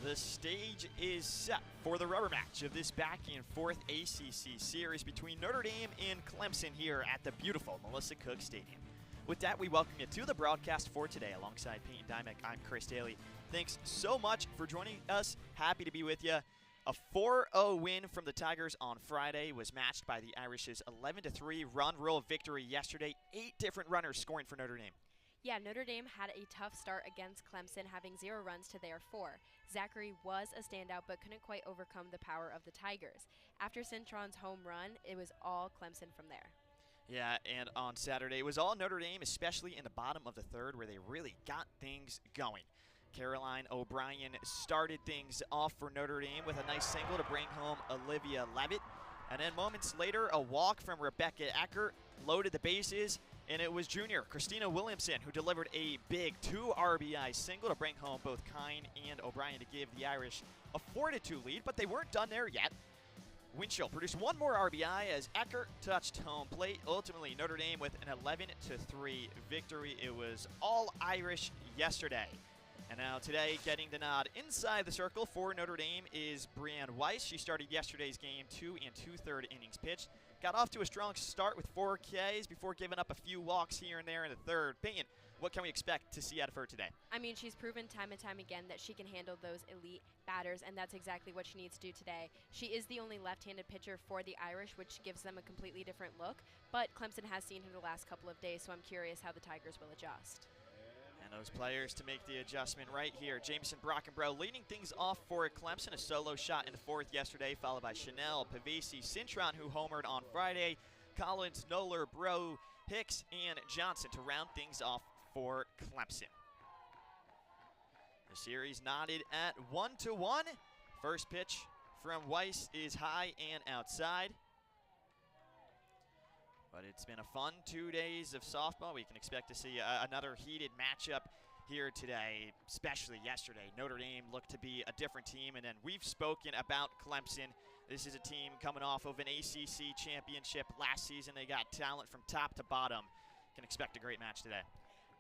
The stage is set for the rubber match of this back-and-forth ACC series between Notre Dame and Clemson here at the beautiful Melissa Cook Stadium. With that, we welcome you to the broadcast for today. Alongside Peyton Dymek, I'm Chris Daly. Thanks so much for joining us. Happy to be with you. A 4-0 win from the Tigers on Friday was matched by the Irish's 11-3 run rule victory yesterday. 8 different runners scoring for Notre Dame. Yeah, Notre Dame had a tough start against Clemson, having 0 runs to their 4. Zachary was a standout, but couldn't quite overcome the power of the Tigers. After Cintron's home run, it was all Clemson from there. Yeah, and on Saturday, it was all Notre Dame, especially in the bottom of the third, where they really got things going. Caroline O'Brien started things off for Notre Dame with a nice single to bring home Olivia Levitt. And then moments later, a walk from Rebecca Eckert loaded the bases. And it was junior Christina Williamson who delivered a big 2 RBI single to bring home both Kine and O'Brien to give the Irish a 4-2 lead, but they weren't done there yet. Winchell produced 1 more RBI as Eckert touched home plate. Ultimately, Notre Dame with an 11-3 victory. It was all Irish yesterday. And now today, getting the nod inside the circle for Notre Dame is Brianne Weiss. She started yesterday's game 2 2/3 innings pitched. Got off to a strong start with 4 Ks before giving up a few walks here and there in the third. Peyton, what can we expect to see out of her today? I mean, she's proven time and time again that she can handle those elite batters, and that's exactly what she needs to do today. She is the only left-handed pitcher for the Irish, which gives them a completely different look, but Clemson has seen her the last couple of days, so I'm curious how the Tigers will adjust. And those players to make the adjustment right here. Jameson Brockenbrough leading things off for Clemson. A solo shot in the 4th yesterday, followed by Chanel, Pavesi, Cintron, who homered on Friday, Collins, Noller, Bro, Hicks, and Johnson to round things off for Clemson. The series knotted at 1-1. First pitch from Weiss is high and outside. But it's been a fun 2 days of softball. We can expect to see another heated matchup here today, especially yesterday. Notre Dame looked to be a different team, and then we've spoken about Clemson. This is a team coming off of an ACC championship last season. They got talent from top to bottom. Can expect a great match today.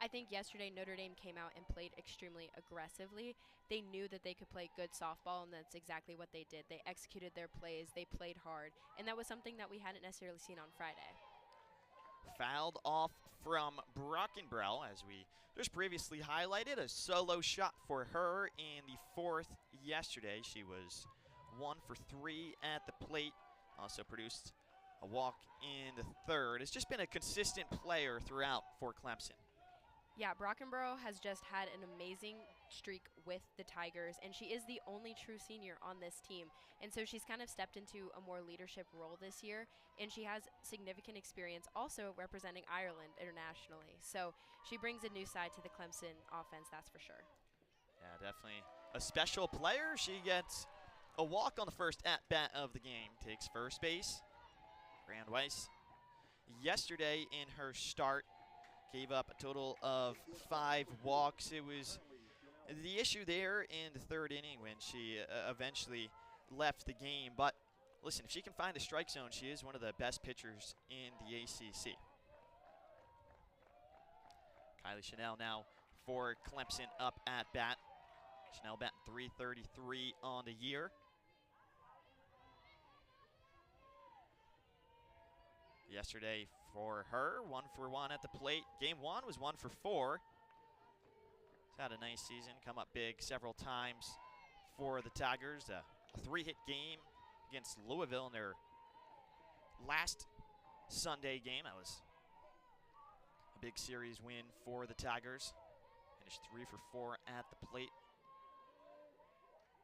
I think yesterday Notre Dame came out and played extremely aggressively. They knew that they could play good softball, and that's exactly what they did. They executed their plays. They played hard, and that was something that we hadn't necessarily seen on Friday. Fouled off from Brockenbrough, as we just previously highlighted. A solo shot for her in the 4th yesterday. She was 1 for 3 at the plate. Also produced a walk in the 3rd. It's just been a consistent player throughout for Clemson. Yeah, Brockenbrough has just had an amazing streak with the Tigers, and she is the only true senior on this team. And so she's kind of stepped into a more leadership role this year, and she has significant experience also representing Ireland internationally. So she brings a new side to the Clemson offense, that's for sure. Yeah, definitely a special player. She gets a walk on the first at-bat of the game. Takes first base. Brianne Weiss, yesterday in her start, gave up a total of 5 walks. It was the issue there in the 3rd inning when she eventually left the game. But listen, if she can find the strike zone, she is one of the best pitchers in the ACC. Kylie Chanel now for Clemson up at bat. Chanel batting .333 on the year. Yesterday for her, 1 for 1 at the plate. Game 1 was 1 for 4. She's had a nice season, come up big several times for the Tigers. A 3-hit game against Louisville in their last Sunday game. That was a big series win for the Tigers. Finished 3 for 4 at the plate.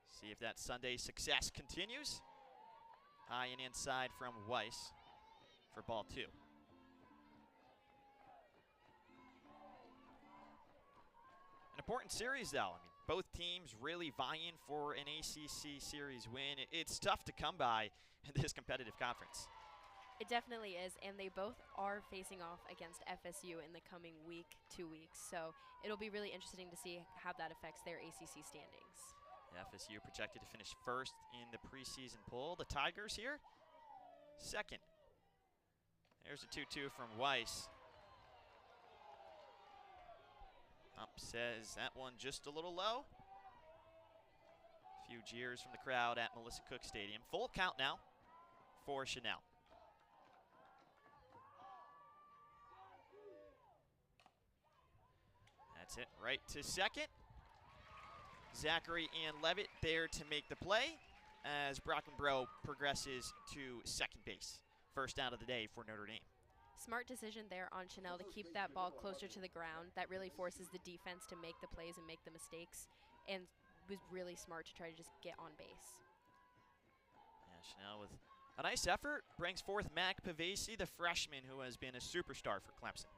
See if that Sunday success continues. High and inside from Weiss for ball 2. An important series, though. I mean, both teams really vying for an ACC series win. It's tough to come by in this competitive conference. It definitely is, and they both are facing off against FSU in the coming week, 2 weeks. So it'll be really interesting to see how that affects their ACC standings. The FSU projected to finish 1st in the preseason poll. The Tigers here, 2nd. There's a 2-2 from Weiss. Ump says that one just a little low. Few jeers from the crowd at Melissa Cook Stadium. Full count now for Chanel. That's it, right to second. Zachary and Levitt there to make the play as Brockenbrough progresses to second base. First out of the day for Notre Dame. Smart decision there on Chanel to keep that ball closer to the ground. That really forces the defense to make the plays and make the mistakes, and was really smart to try to just get on base. Yeah, Chanel with a nice effort brings forth Mac Pavesi, the freshman who has been a superstar for Clemson.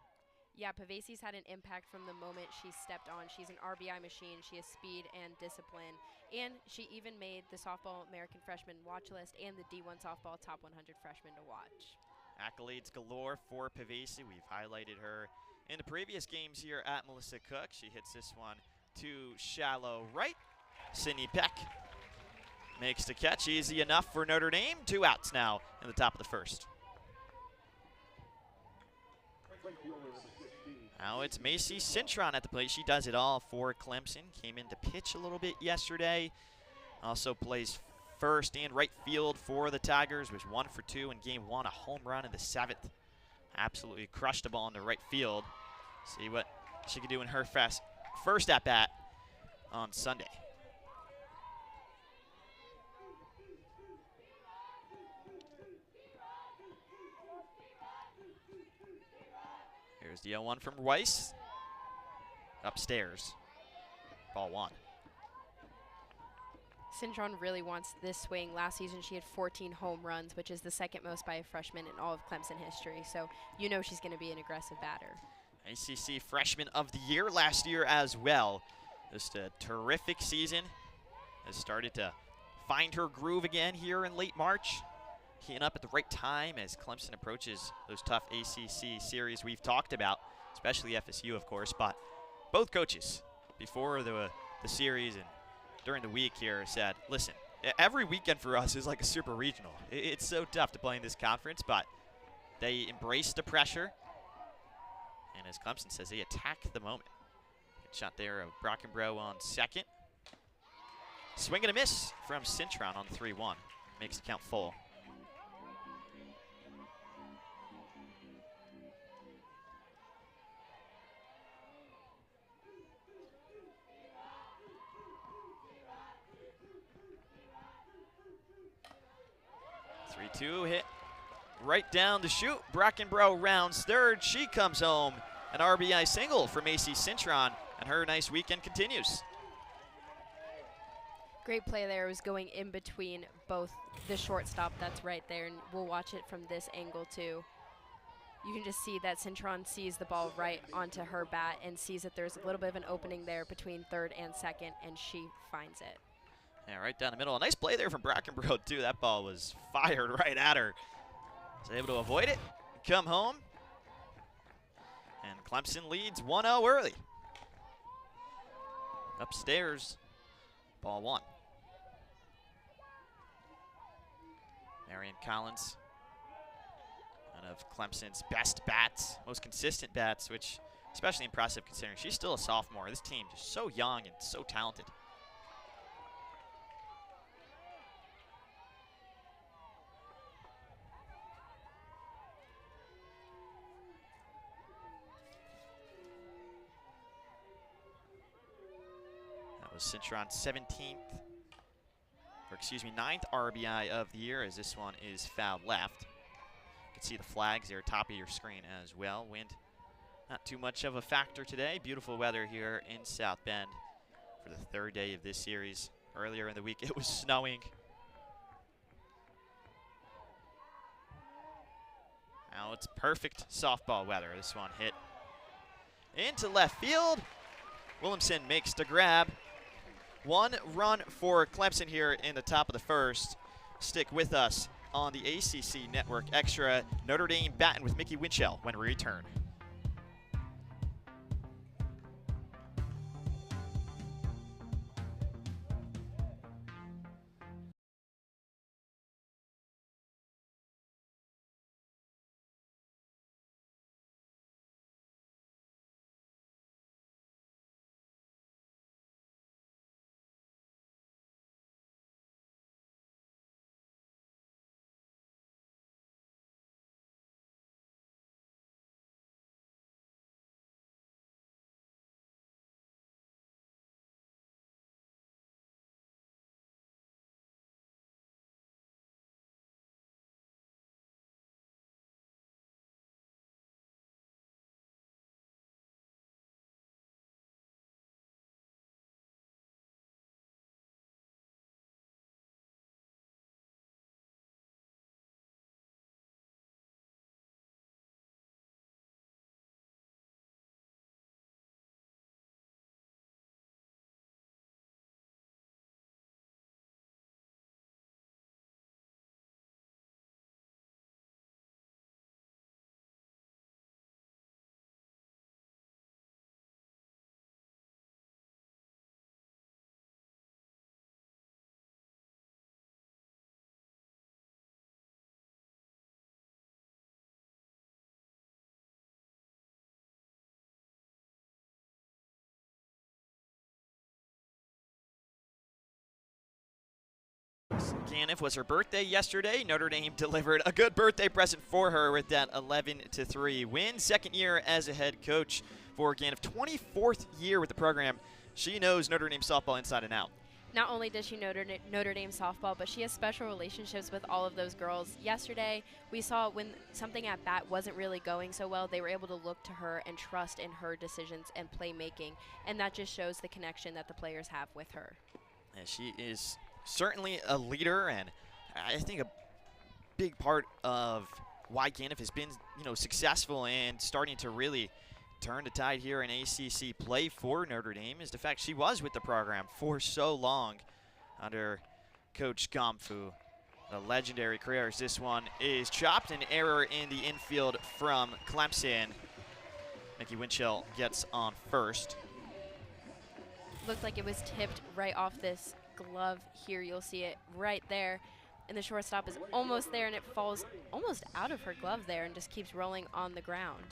Yeah, Pavesi's had an impact from the moment she stepped on. She's an RBI machine. She has speed and discipline. And she even made the softball American freshman watch list and the D1 softball top 100 freshman to watch. Accolades galore for Pavesi. We've highlighted her in the previous games here at Melissa Cook. She hits this one to shallow right. Sydney Peck makes the catch. Easy enough for Notre Dame. 2 outs now in the top of the first. Now it's Macy Cintron at the plate. She does it all for Clemson. Came in to pitch a little bit yesterday. Also plays first and right field for the Tigers. Was 1 for 2 in game 1. A home run in the 7th. Absolutely crushed the ball into right field. See what she can do in her first at bat on Sunday. Here's the 0-1 from Weiss. Upstairs. Ball 1. Cintron really wants this swing. Last season she had 14 home runs, which is the second most by a freshman in all of Clemson history. So you know she's going to be an aggressive batter. ACC Freshman of the Year last year as well. Just a terrific season. Has started to find her groove again here in late March. Heating up at the right time as Clemson approaches those tough ACC series we've talked about, especially FSU, of course. But both coaches, before the series and during the week here, said, listen, every weekend for us is like a super regional. It's so tough to play in this conference, but they embrace the pressure. And as Clemson says, they attack the moment. Good shot there of Brockenbrough on second. Swing and a miss from Cintron on 3-1. Makes the count full. Two hit right down the chute. Brockenbrough rounds third. She comes home. An RBI single for Macy Cintron, and her nice weekend continues. Great play there. It was going in between both the shortstop that's right there, and we'll watch it from this angle too. You can just see that Cintron sees the ball right onto her bat and sees that there's a little bit of an opening there between third and second, and she finds it. Yeah, right down the middle. A nice play there from Brockenbrough, too. That ball was fired right at her. Was able to avoid it, come home. And Clemson leads 1-0 early. Upstairs, ball 1. Marion Collins, one of Clemson's best bats, most consistent bats, which especially impressive considering she's still a sophomore. This team just so young and so talented. Cintron's 9th RBI of the year, as this one is fouled left. You can see the flags there top of your screen as well. Wind not too much of a factor today. Beautiful weather here in South Bend for the 3rd day of this series. Earlier in the week it was snowing. Now it's perfect softball weather. This one hit into left field. Williamson makes the grab. 1 run for Clemson here in the top of the first. Stick with us on the ACC Network Extra. Notre Dame batting with Mickey Winchell when we return. Ganef was her birthday yesterday. Notre Dame delivered a good birthday present for her with that 11-3 win. Second year as a head coach for Ganef. 24th year with the program. She knows Notre Dame softball inside and out. Not only does she know Notre Dame softball, but she has special relationships with all of those girls. Yesterday, we saw when something at bat wasn't really going so well, they were able to look to her and trust in her decisions and playmaking, and that just shows the connection that the players have with her. And she is certainly a leader, and I think a big part of why Ganef has been, successful and starting to really turn the tide here in ACC play for Notre Dame is the fact she was with the program for so long under Coach Gomfu. The legendary careers. This one is chopped, an error in the infield from Clemson. Mickey Winchell gets on first. Looked like it was tipped right off this glove here. You'll see it right there. And the shortstop is almost there, and it falls almost out of her glove there and just keeps rolling on the ground.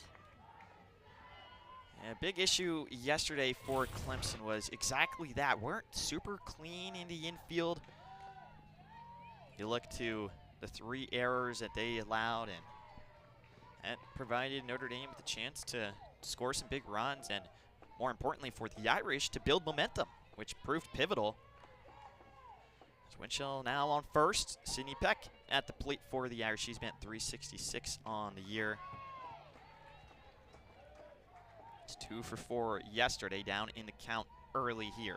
A big issue yesterday for Clemson was exactly that. Weren't super clean in the infield. You look to the 3 errors that they allowed, and that provided Notre Dame with a chance to score some big runs, and more importantly for the Irish to build momentum, which proved pivotal. Winchell now on first. Sydney Peck at the plate for the Irish. She's been 366 on the year. It's 2 for 4 yesterday, down in the count early here.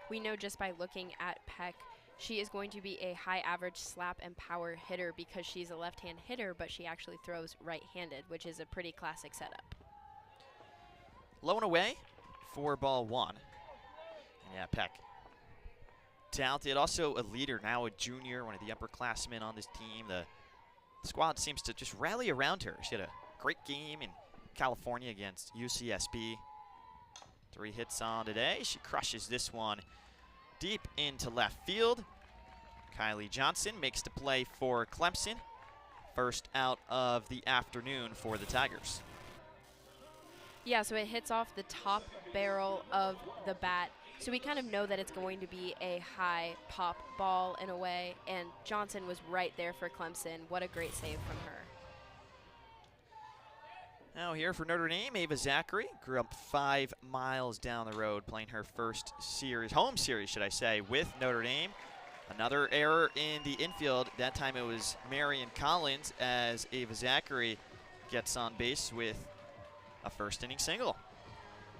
We know just by looking at Peck, she is going to be a high average slap and power hitter because she's a left-hand hitter, but she actually throws right-handed, which is a pretty classic setup. Low and away for ball 1. And yeah, Peck, talented, also a leader, now a junior, one of the upperclassmen on this team. The squad seems to just rally around her. She had a great game in California against UCSB. 3 hits on today. She crushes this one deep into left field. Kylie Johnson makes the play for Clemson. First out of the afternoon for the Tigers. Yeah, so it hits off the top barrel of the bat. So we kind of know that it's going to be a high pop ball in a way, and Johnson was right there for Clemson. What a great save from her. Now here for Notre Dame, Ava Zachary grew up 5 miles down the road, playing her first series, home series, should I say, with Notre Dame. Another error in the infield. That time it was Marion Collins as Ava Zachary gets on base with a first inning single.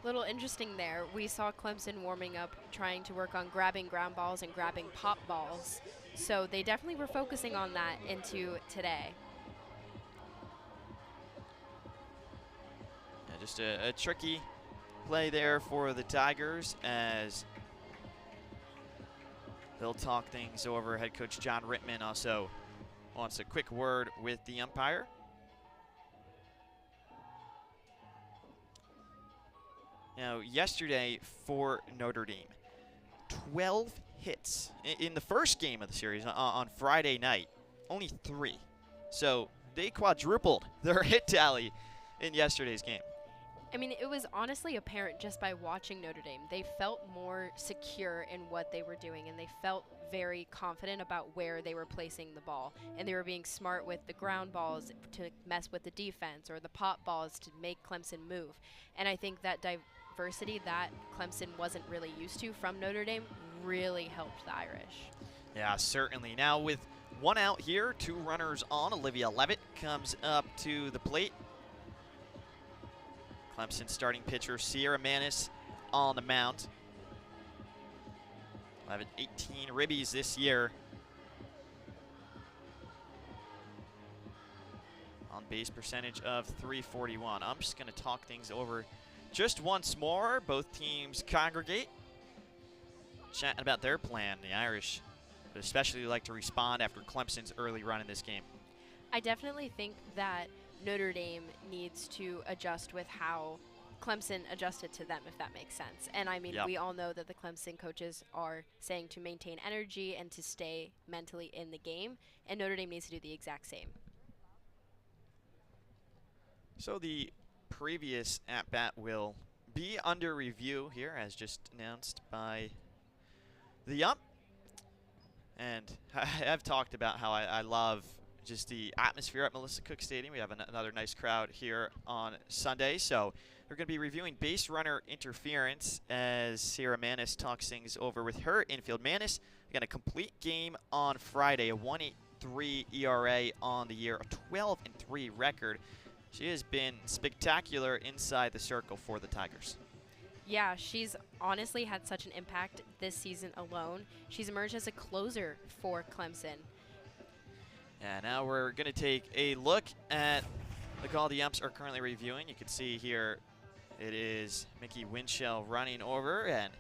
Little interesting there. We saw Clemson warming up, trying to work on grabbing ground balls and grabbing pop balls. So they definitely were focusing on that into today. Yeah, just a tricky play there for the Tigers as they'll talk things over. Head coach John Rittman also wants a quick word with the umpire. Now, yesterday for Notre Dame, 12 hits in the first game of the series on Friday night, only 3. So they quadrupled their hit tally in yesterday's game. I mean, it was honestly apparent just by watching Notre Dame. They felt more secure in what they were doing, and they felt very confident about where they were placing the ball. And they were being smart with the ground balls to mess with the defense, or the pop balls to make Clemson move. And I think that diversity that Clemson wasn't really used to from Notre Dame really helped the Irish. Yeah, certainly. Now with 1 out here, 2 runners on, Olivia Levitt comes up to the plate. Clemson starting pitcher Sierra Manis on the mound. Levitt 18 ribbies this year. On base percentage of .341. I'm just going to talk things over just once more. Both teams congregate, chatting about their plan. The Irish would especially like to respond after Clemson's early run in this game. I definitely think that Notre Dame needs to adjust with how Clemson adjusted to them, if that makes sense. And I mean, we all know that the Clemson coaches are saying to maintain energy and to stay mentally in the game, and Notre Dame needs to do the exact same. So the previous at-bat will be under review here, as just announced by the ump. And I've talked about how I love just the atmosphere at Melissa Cook Stadium. We have another nice crowd here on Sunday. So we're going to be reviewing base runner interference as Sarah Manis talks things over with her infield. Manis, again, a complete game on Friday, a 1.83 ERA on the year, a 12-3 record. She has been spectacular inside the circle for the Tigers. Yeah, she's honestly had such an impact this season alone. She's emerged as a closer for Clemson. And now we're going to take a look at the call the umps are currently reviewing. You can see here it is Mickey Winchell running over, and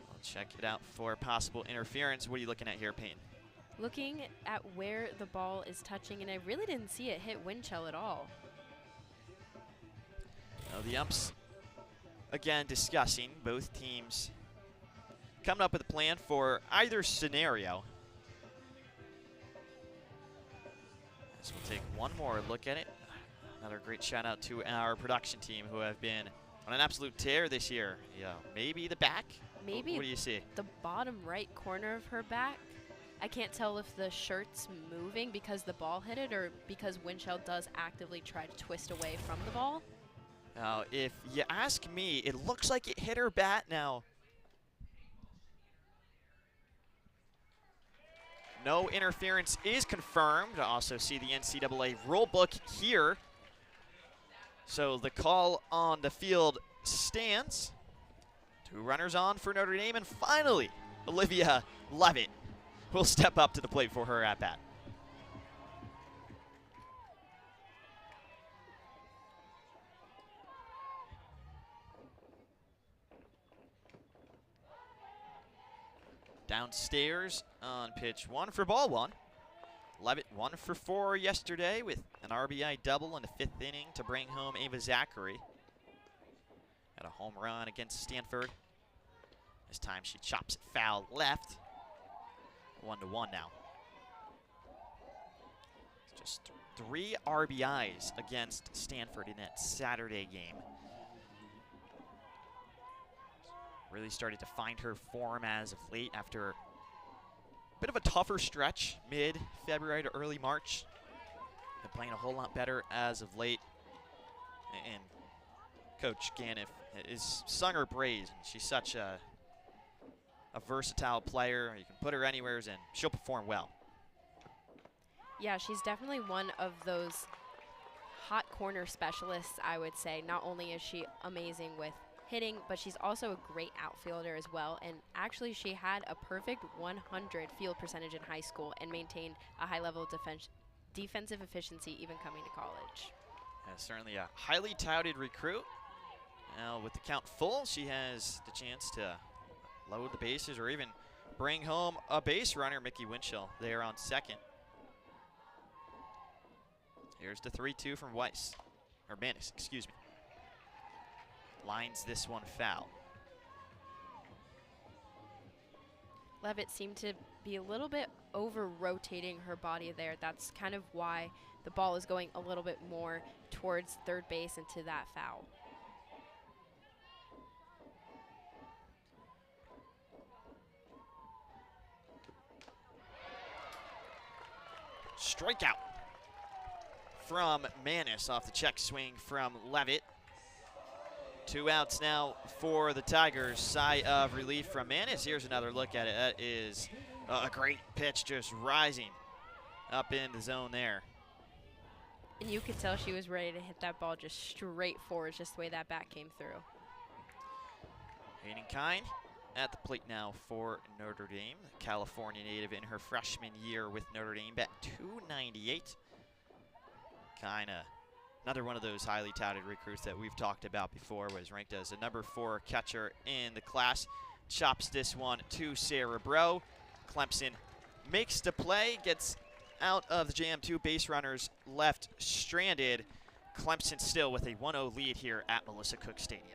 I'll check it out for possible interference. What are you looking at here, Payne? Looking at where the ball is touching, and I really didn't see it hit Winchell at all. Now the umps, again, discussing both teams coming up with a plan for either scenario. So we'll take one more look at it. Another great shout out to our production team who have been on an absolute tear this year. Yeah, maybe the back? Maybe what do you see? The bottom right corner of her back. I can't tell if the shirt's moving because the ball hit it or because Winchell does actively try to twist away from the ball. Now, if you ask me, it looks like it hit her bat now. No interference is confirmed. I also see the NCAA rulebook here. So the call on the field stands. 2 runners on for Notre Dame, and finally, Olivia Levitt will step up to the plate for her at bat. Downstairs on pitch 1 for ball 1. Levitt 1 for 4 yesterday with an RBI double in the 5th inning to bring home Ava Zachary. Had a home run against Stanford. This time she chops it foul left. 1-1 now. Just 3 RBIs against Stanford in that Saturday game. Really started to find her form as of late after a bit of a tougher stretch mid-February to early March. Been playing a whole lot better as of late. And Coach Ganiff is sung her praise. She's such a versatile player. You can put her anywhere and she'll perform well. Yeah, she's definitely one of those hot corner specialists, I would say. Not only is she amazing with hitting, but she's also a great outfielder as well. And actually, she had a perfect 100 field percentage in high school and maintained a high level of defensive efficiency even coming to college. Yeah, certainly a highly touted recruit. Now with the count full, she has the chance to load the bases or even bring home a base runner. Mickey Winchell there on second. Here's the 3-2 from Weiss, or Manis, excuse me. Lines this one foul. Levitt seemed to be a little bit over-rotating her body there. That's kind of why the ball is going a little bit more towards third base into that foul. Strikeout from Manis off the check swing from Levitt. 2 outs now for the Tigers. Sigh of relief from Manis. Here's another look at it. That is a great pitch, just rising up in the zone there. And you could tell she was ready to hit that ball just straight forward, just the way that bat came through. Hayden Kine at the plate now for Notre Dame. The California native in her freshman year with Notre Dame, bat 298. Kine, another one of those highly touted recruits that we've talked about before, was ranked as a number 4 catcher in the class. Chops this one to Sarah Bro. Clemson makes the play, gets out of the jam. 2 base runners left stranded. Clemson still with a 1-0 lead here at Melissa Cook Stadium.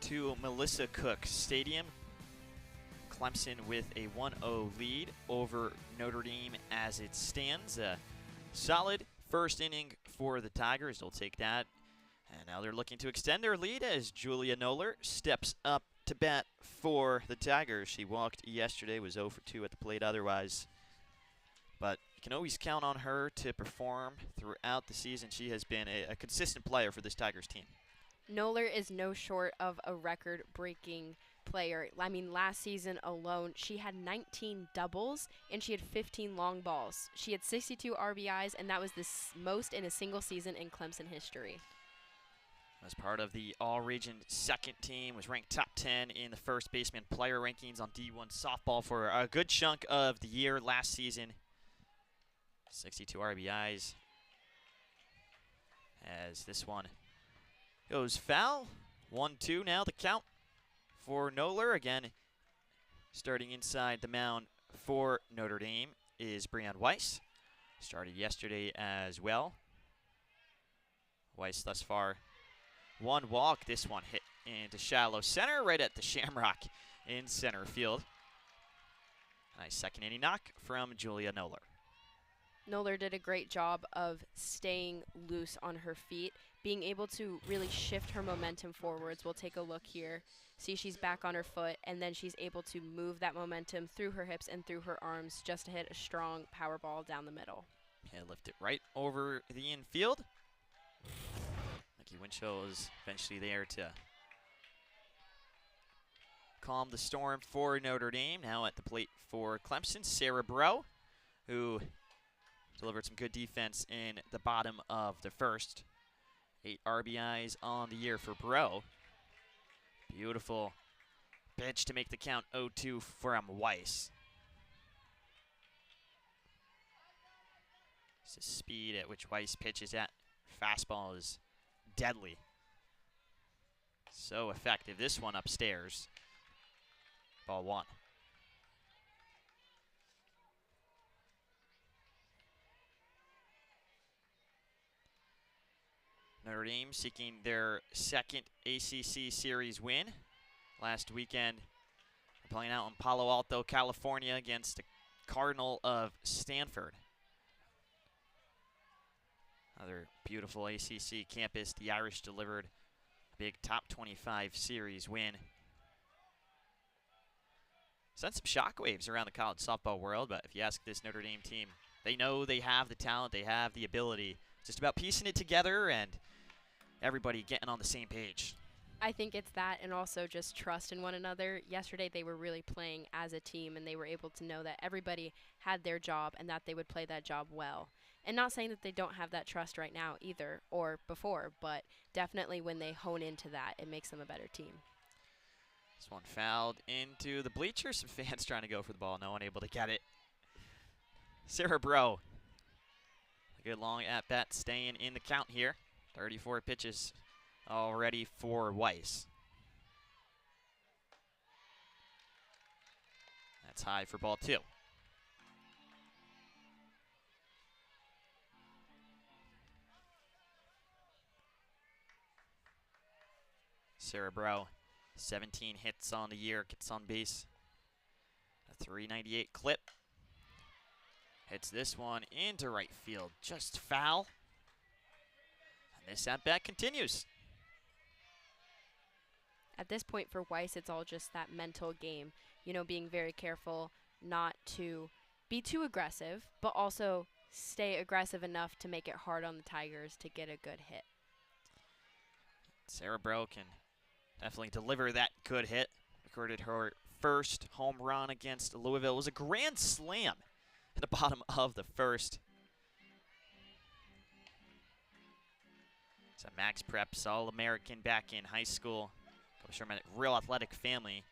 to Melissa Cook Stadium. Clemson with a 1-0 lead over Notre Dame as it stands. A solid first inning for the Tigers. They'll take that. And now they're looking to extend their lead as Julia Noller steps up to bat for the Tigers. She walked yesterday, was 0 for 2 at the plate otherwise. But you can always count on her to perform throughout the season. She has been a consistent player for this Tigers team. Noller is no short of a record-breaking player. I mean, last season alone, she had 19 doubles and she had 15 long balls. She had 62 RBIs, and that was the most in a single season in Clemson history. As part of the all-region second team, was ranked top 10 in the first baseman player rankings on D1 softball for a good chunk of the year last season. 62 RBIs. As this one goes foul. 1-2 now the count for Noller. Again, starting inside the mound for Notre Dame is Breanne Weiss. Started yesterday as well. Weiss thus far, one walk. This one hit into shallow center, right at the Shamrock in center field. Nice second inning knock from Julia Noller. Noller did a great job of staying loose on her feet, being able to really shift her momentum forwards. We'll take a look here. See, she's back on her foot, and then she's able to move that momentum through her hips and through her arms just to hit a strong power ball down the middle. Yeah, lift it right over the infield. Mickey Winchell is eventually there to calm the storm for Notre Dame. Now at the plate for Clemson, Sarah Breaux, who delivered some good defense in the bottom of the first. 8 RBIs on the year for Breaux. Beautiful pitch to make the count 0-2 from Weiss. It's the speed at which Weiss pitches at. Fastball is deadly. So effective. This one upstairs. Ball 1. Notre Dame seeking their second ACC series win. Last weekend, playing out in Palo Alto, California against the Cardinal of Stanford. Another beautiful ACC campus. The Irish delivered a big top 25 series win. Sent some shockwaves around the college softball world, but if you ask this Notre Dame team, they know they have the talent, they have the ability. It's just about piecing it together and everybody getting on the same page. I think it's that, and also just trust in one another. Yesterday they were really playing as a team, and they were able to know that everybody had their job and that they would play that job well. And not saying that they don't have that trust right now either, or before, but definitely when they hone into that, it makes them a better team. This one fouled into the bleachers. Some fans trying to go for the ball, no one able to get it. Sarah Breaux, a good long at-bat staying in the count here. 34 pitches already for Weiss. That's high for ball 2. Sarah Breaux, 17 hits on the year, gets on base. A 398 clip. Hits this one into right field, just foul. This at-bat continues. At this point for Weiss, it's all just that mental game. You know, being very careful not to be too aggressive, but also stay aggressive enough to make it hard on the Tigers to get a good hit. Sarah Breaux can definitely deliver that good hit. Recorded her first home run against Louisville. It was a grand slam at the bottom of the first. It's a Max Preps All-American back in high school. Comes from a real athletic family.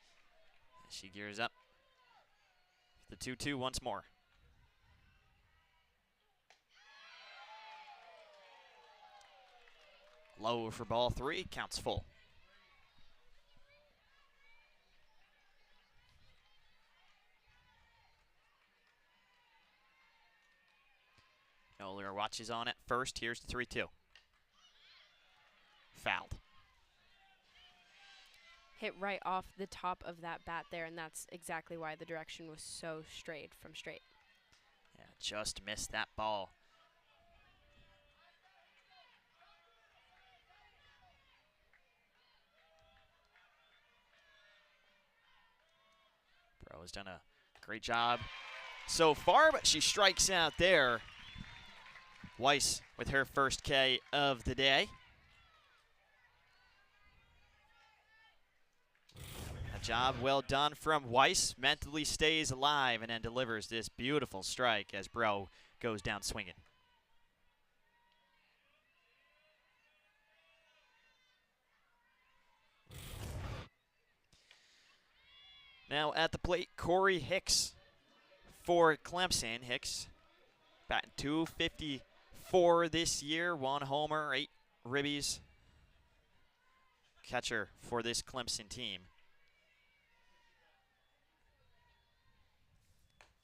As she gears up. The 2-2 once more. Low for ball 3, counts full. Noller watches on at first. Here's the 3-2. Fouled. hit right off the top of that bat there, and that's exactly why the direction was so straight from straight. Yeah, just missed that ball. Bro has done a great job so far, but she strikes out there. Weiss with her first K of the day. A job well done from Weiss. Mentally stays alive and then delivers this beautiful strike as Bro goes down swinging. Now at the plate, Corey Hicks for Clemson. Hicks batting .254 this year, 1 homer, 8 ribbies. Catcher for this Clemson team.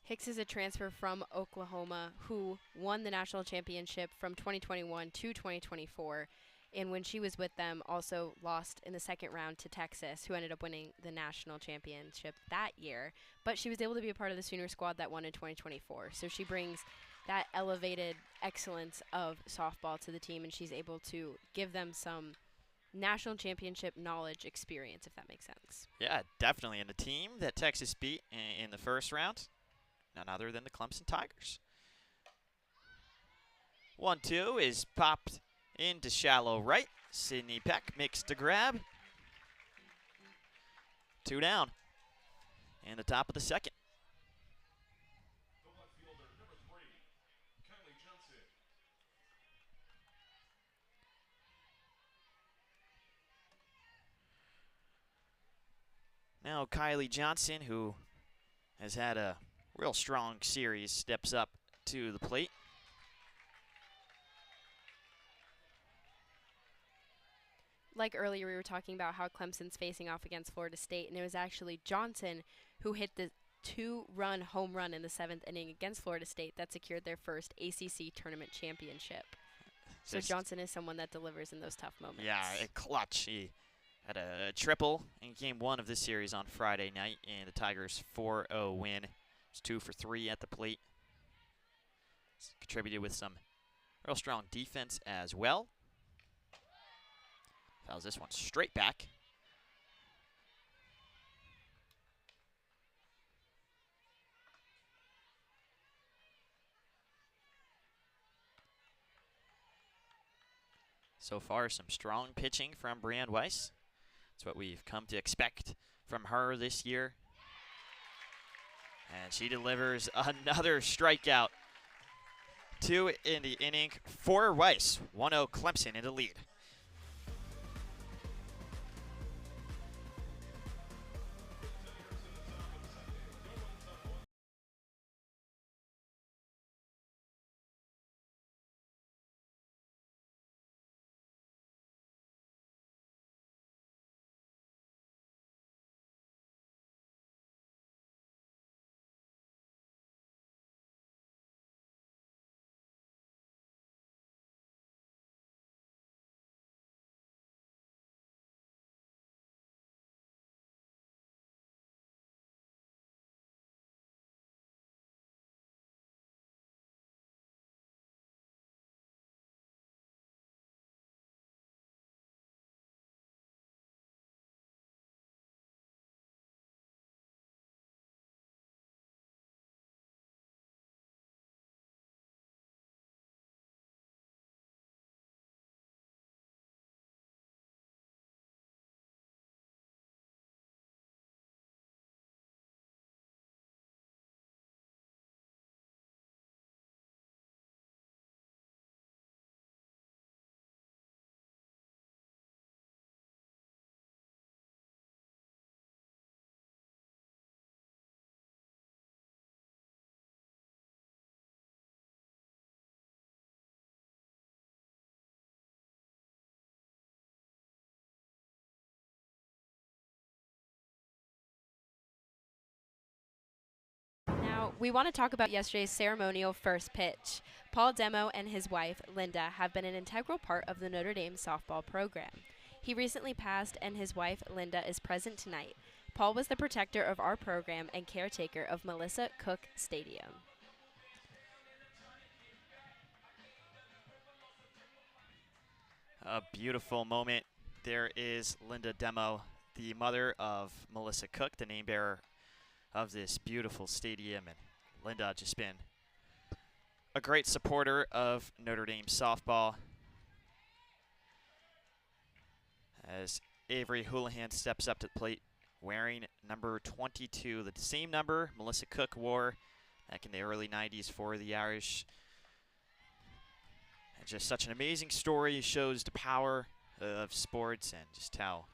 Hicks is a transfer from Oklahoma who won the national championship from 2021 to 2024. And when she was with them, also lost in the second round to Texas, who ended up winning the national championship that year. But she was able to be a part of the Sooner squad that won in 2024. So she brings that elevated excellence of softball to the team, and she's able to give them some national championship knowledge experience, if that makes sense. Yeah, definitely. And the team that Texas beat in the first round, none other than the Clemson Tigers. 1-2 is popped into shallow right. Sydney Peck makes the grab. 2 down in the top of the second. Now Kylie Johnson, who has had a real strong series, steps up to the plate. Like earlier, we were talking about how Clemson's facing off against Florida State, and it was actually Johnson who hit the 2-run home run in the 7th inning against Florida State that secured their first ACC tournament championship. So Johnson is someone that delivers in those tough moments. Yeah, a clutch. He had a triple in Game 1 of this series on Friday night, and the Tigers' 4-0 win. It's 2 for 3 at the plate. It's contributed with some real strong defense as well. Fouls this one straight back. So far, some strong pitching from Brianne Weiss. That's what we've come to expect from her this year. And she delivers another strikeout. 2 in the inning for Weiss. 1-0 Clemson in the lead. Now, we want to talk about yesterday's ceremonial first pitch. Paul Demo and his wife, Linda, have been an integral part of the Notre Dame softball program. He recently passed, and his wife, Linda, is present tonight. Paul was the protector of our program and caretaker of Melissa Cook Stadium. A beautiful moment. There is Linda Demo, the mother of Melissa Cook, the name bearer of this beautiful stadium. And Linda just been a great supporter of Notre Dame softball. As Avery Houlihan steps up to the plate wearing number 22, the same number Melissa Cook wore back in the early 90s for the Irish. And just such an amazing story. It shows the power of sports and just how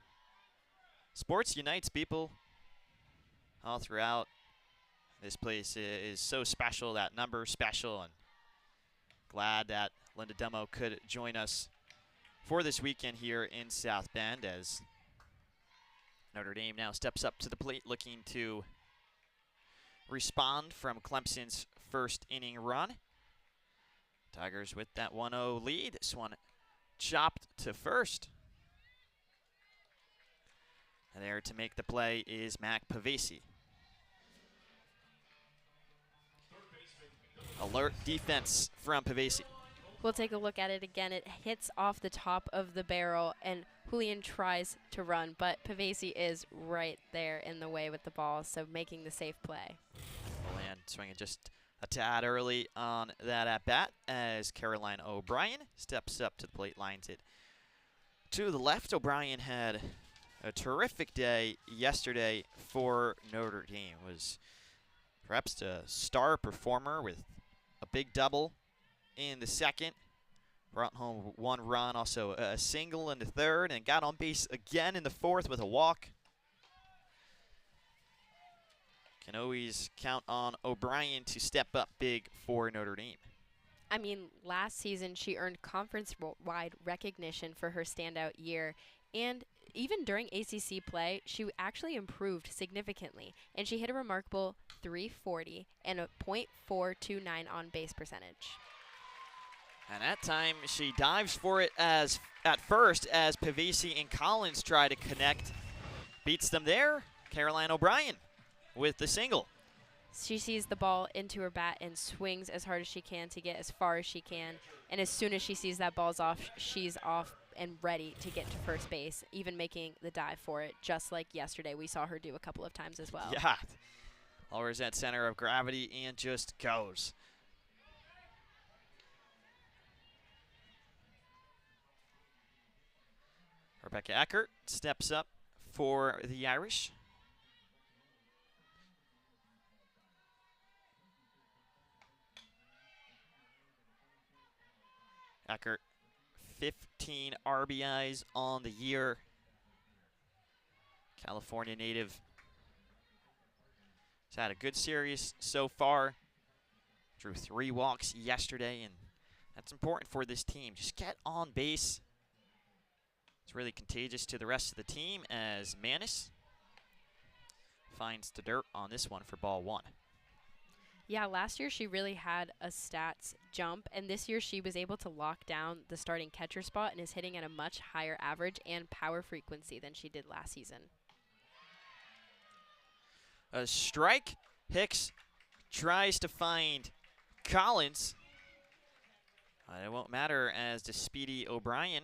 sports unites people all throughout. This place is so special, that number special, and glad that Linda Demo could join us for this weekend here in South Bend as Notre Dame now steps up to the plate looking to respond from Clemson's first inning run. Tigers with that 1-0 lead. This one chopped to first. And there to make the play is Mac Pavesi. Alert defense from Pavesi. We'll take a look at it again. It hits off the top of the barrel, and Julian tries to run, but Pavesi is right there in the way with the ball, so making the safe play. Julian swinging just a tad early on that at-bat as Caroline O'Brien steps up to the plate, lines it to the left. O'Brien had a terrific day yesterday for Notre Dame. Was perhaps the star performer with a big double in the second, brought home one run, also a single in the third, and got on base again in the fourth with a walk. Can always count on O'Brien to step up big for Notre Dame. I mean, last season she earned conference-wide recognition for her standout year, and even during ACC play, she actually improved significantly, and she hit a remarkable .340 and a .429 on-base percentage. And that time, she dives for it at first as Pavesi and Collins try to connect. Beats them there. Caroline O'Brien with the single. She sees the ball into her bat and swings as hard as she can to get as far as she can. And as soon as she sees that ball's off, she's off and ready to get to first base, even making the dive for it, just like yesterday we saw her do a couple of times as well. Yeah. Lowers that center of gravity and just goes. Rebecca Eckert steps up for the Irish. Eckert, 15 RBIs on the year. California native. He's had a good series so far. Drew 3 walks yesterday, and that's important for this team. Just get on base. It's really contagious to the rest of the team as Manis finds the dirt on this one for ball one. Yeah, last year she really had a stats jump, and this year she was able to lock down the starting catcher spot and is hitting at a much higher average and power frequency than she did last season. A strike. Hicks tries to find Collins. It won't matter as the speedy O'Brien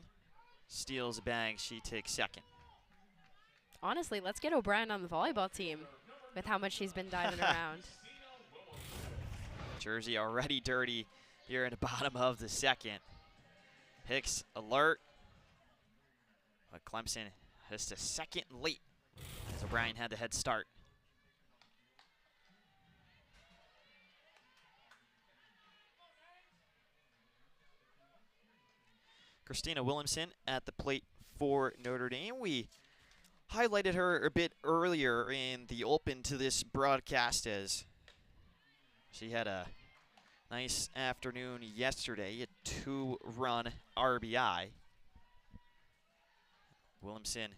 steals a bag. She takes second. Honestly, let's get O'Brien on the volleyball team with how much she's been diving around. Jersey already dirty here in the bottom of the second. Hicks alert. But Clemson just a second late as O'Brien had the head start. Christina Williamson at the plate for Notre Dame. We highlighted her a bit earlier in the open to this broadcast as she had a nice afternoon yesterday, a 2-run RBI. Williamson,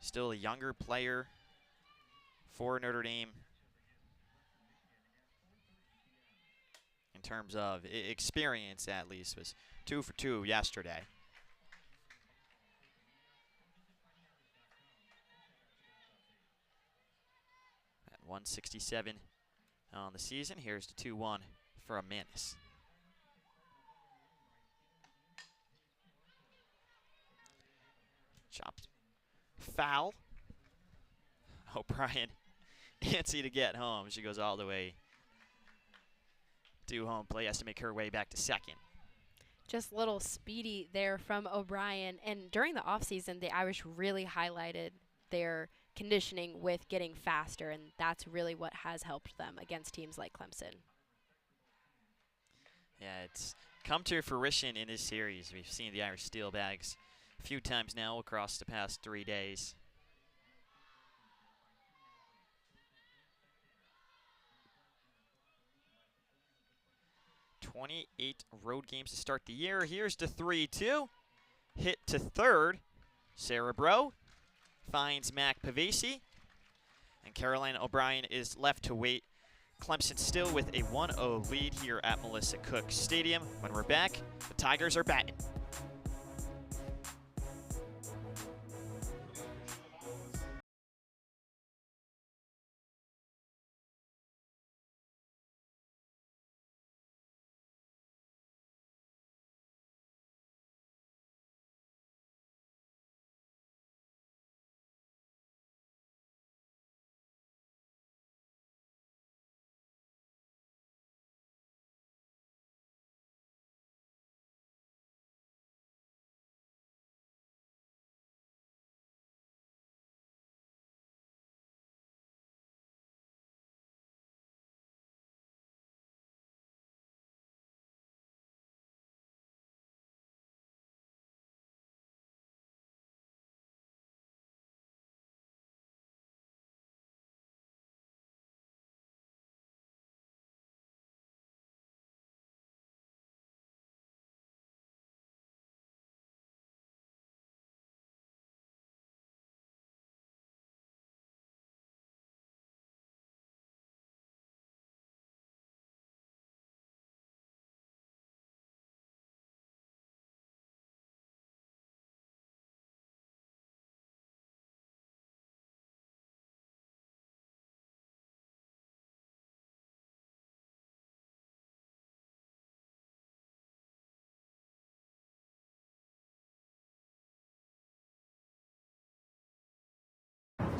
still a younger player for Notre Dame in terms of experience, at least, was 2 for 2 yesterday. 167 on the season. Here's the 2-1 for Manis. Chopped. Foul. O'Brien antsy to get home. She goes all the way to home plate. Has to make her way back to second. Just a little speedy there from O'Brien. And during the offseason, the Irish really highlighted their conditioning with getting faster, and that's really what has helped them against teams like Clemson. Yeah, it's come to fruition in this series. We've seen the Irish steel bags a few times now across the past 3 days. "28 road games to start the year." Here's the 3-2. Hit to third. Sarah Bro finds Mac Pavesi. And Caroline O'Brien is left to wait. Clemson still with a 1-0 lead here at Melissa Cook Stadium. When we're back, the Tigers are batting.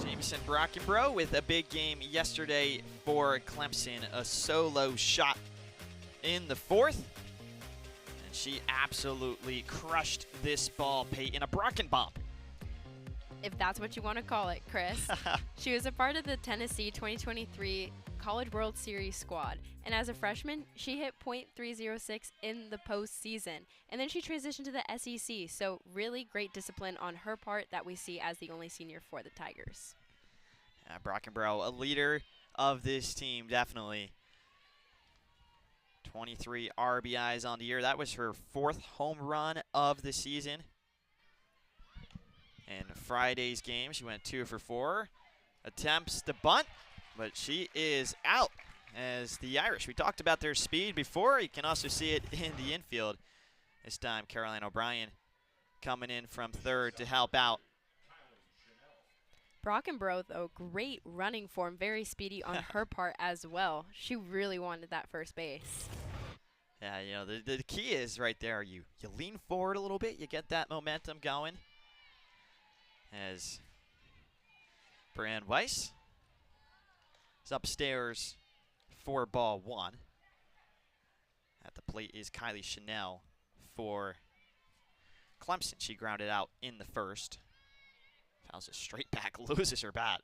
Jameson Brockenbrough with a big game yesterday for Clemson. A solo shot in the fourth. And she absolutely crushed this ball, Peyton. A Brocken bomb. If that's what you want to call it, Chris. She was a part of the Tennessee 2023 College World Series squad. And as a freshman, she hit .306 in the postseason. And then she transitioned to the SEC. So really great discipline on her part that we see as the only senior for the Tigers. Brockenbrough, a leader of this team, definitely. 23 RBIs on the year. That was her 4th home run of the season. In Friday's game, she went 2 for 4. Attempts the bunt, but she is out as the Irish. We talked about their speed before. You can also see it in the infield. This time, Caroline O'Brien coming in from third to help out. Brockenbrough, though, great running form, very speedy on her part as well. She really wanted that first base. Yeah, you know, the key is right there. You lean forward a little bit, you get that momentum going. As Brianne Weiss is upstairs for ball 1. At the plate is Kylie Chanel for Clemson. She grounded out in the first. Fouls it straight back, loses her bat.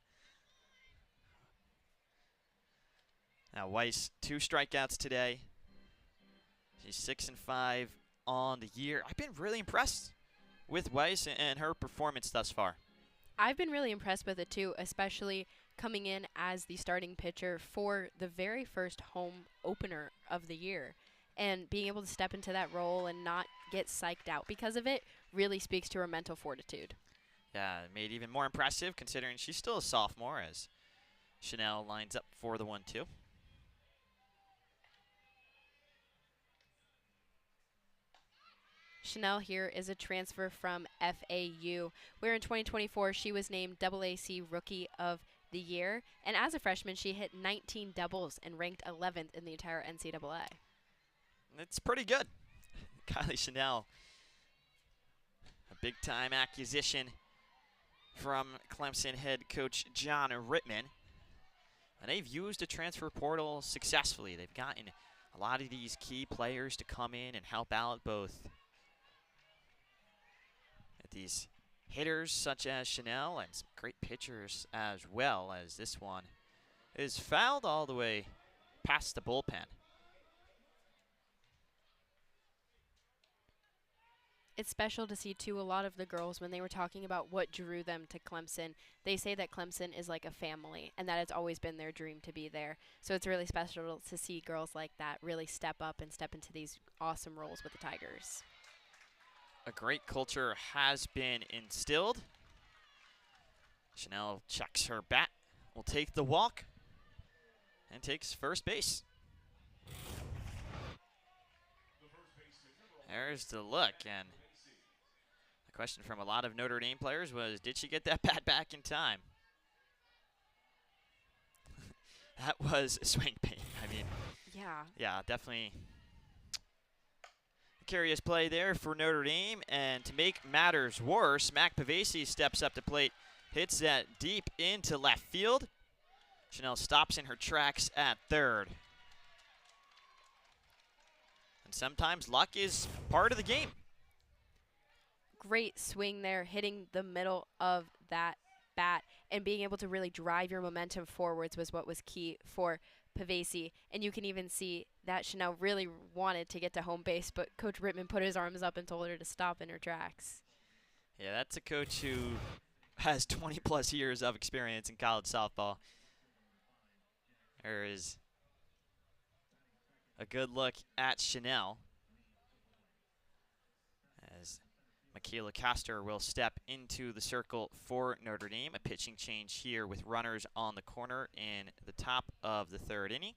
Now Weiss, 2 strikeouts today. She's 6-5 on the year. I've been really impressed with Weiss and her performance thus far. I've been really impressed with it too, especially coming in as the starting pitcher for the very first home opener of the year. And being able to step into that role and not get psyched out because of it really speaks to her mental fortitude. Yeah, made even more impressive considering she's still a sophomore as Chanel lines up for the 1-2. Chanel here is a transfer from FAU, where in 2024 she was named AAC Rookie of the year. And as a freshman, she hit 19 doubles and ranked 11th in the entire NCAA. It's pretty good. Kylie Chanel, a big-time acquisition from Clemson head coach John Rittman. And they've used the transfer portal successfully. They've gotten a lot of these key players to come in and help out both at these hitters such as Chanel and some great pitchers as well, as this one is fouled all the way past the bullpen. It's special to see, too, a lot of the girls, when they were talking about what drew them to Clemson, they say that Clemson is like a family and that it's always been their dream to be there. So it's really special to see girls like that really step up and step into these awesome roles with the Tigers. A great culture has been instilled. Chanel checks her bat, will take the walk, and takes first base. There's the look, and the question from a lot of Notre Dame players was, did she get that bat back in time? That was a swing pain. I mean, yeah, definitely a curious play there for Notre Dame. And to make matters worse, Mac Pavesi steps up to plate, hits that deep into left field. Chanel stops in her tracks at third. And sometimes luck is part of the game. Great swing there, hitting the middle of that bat and being able to really drive your momentum forwards was what was key for Pavesi. And you can even see that Chanel really wanted to get to home base, but Coach Rittman put his arms up and told her to stop in her tracks. Yeah, that's a coach who has 20-plus years of experience in college softball. There is a good look at Chanel as Michaela Castor will step into the circle for Notre Dame. A pitching change here with runners on the corner in the top of the third inning.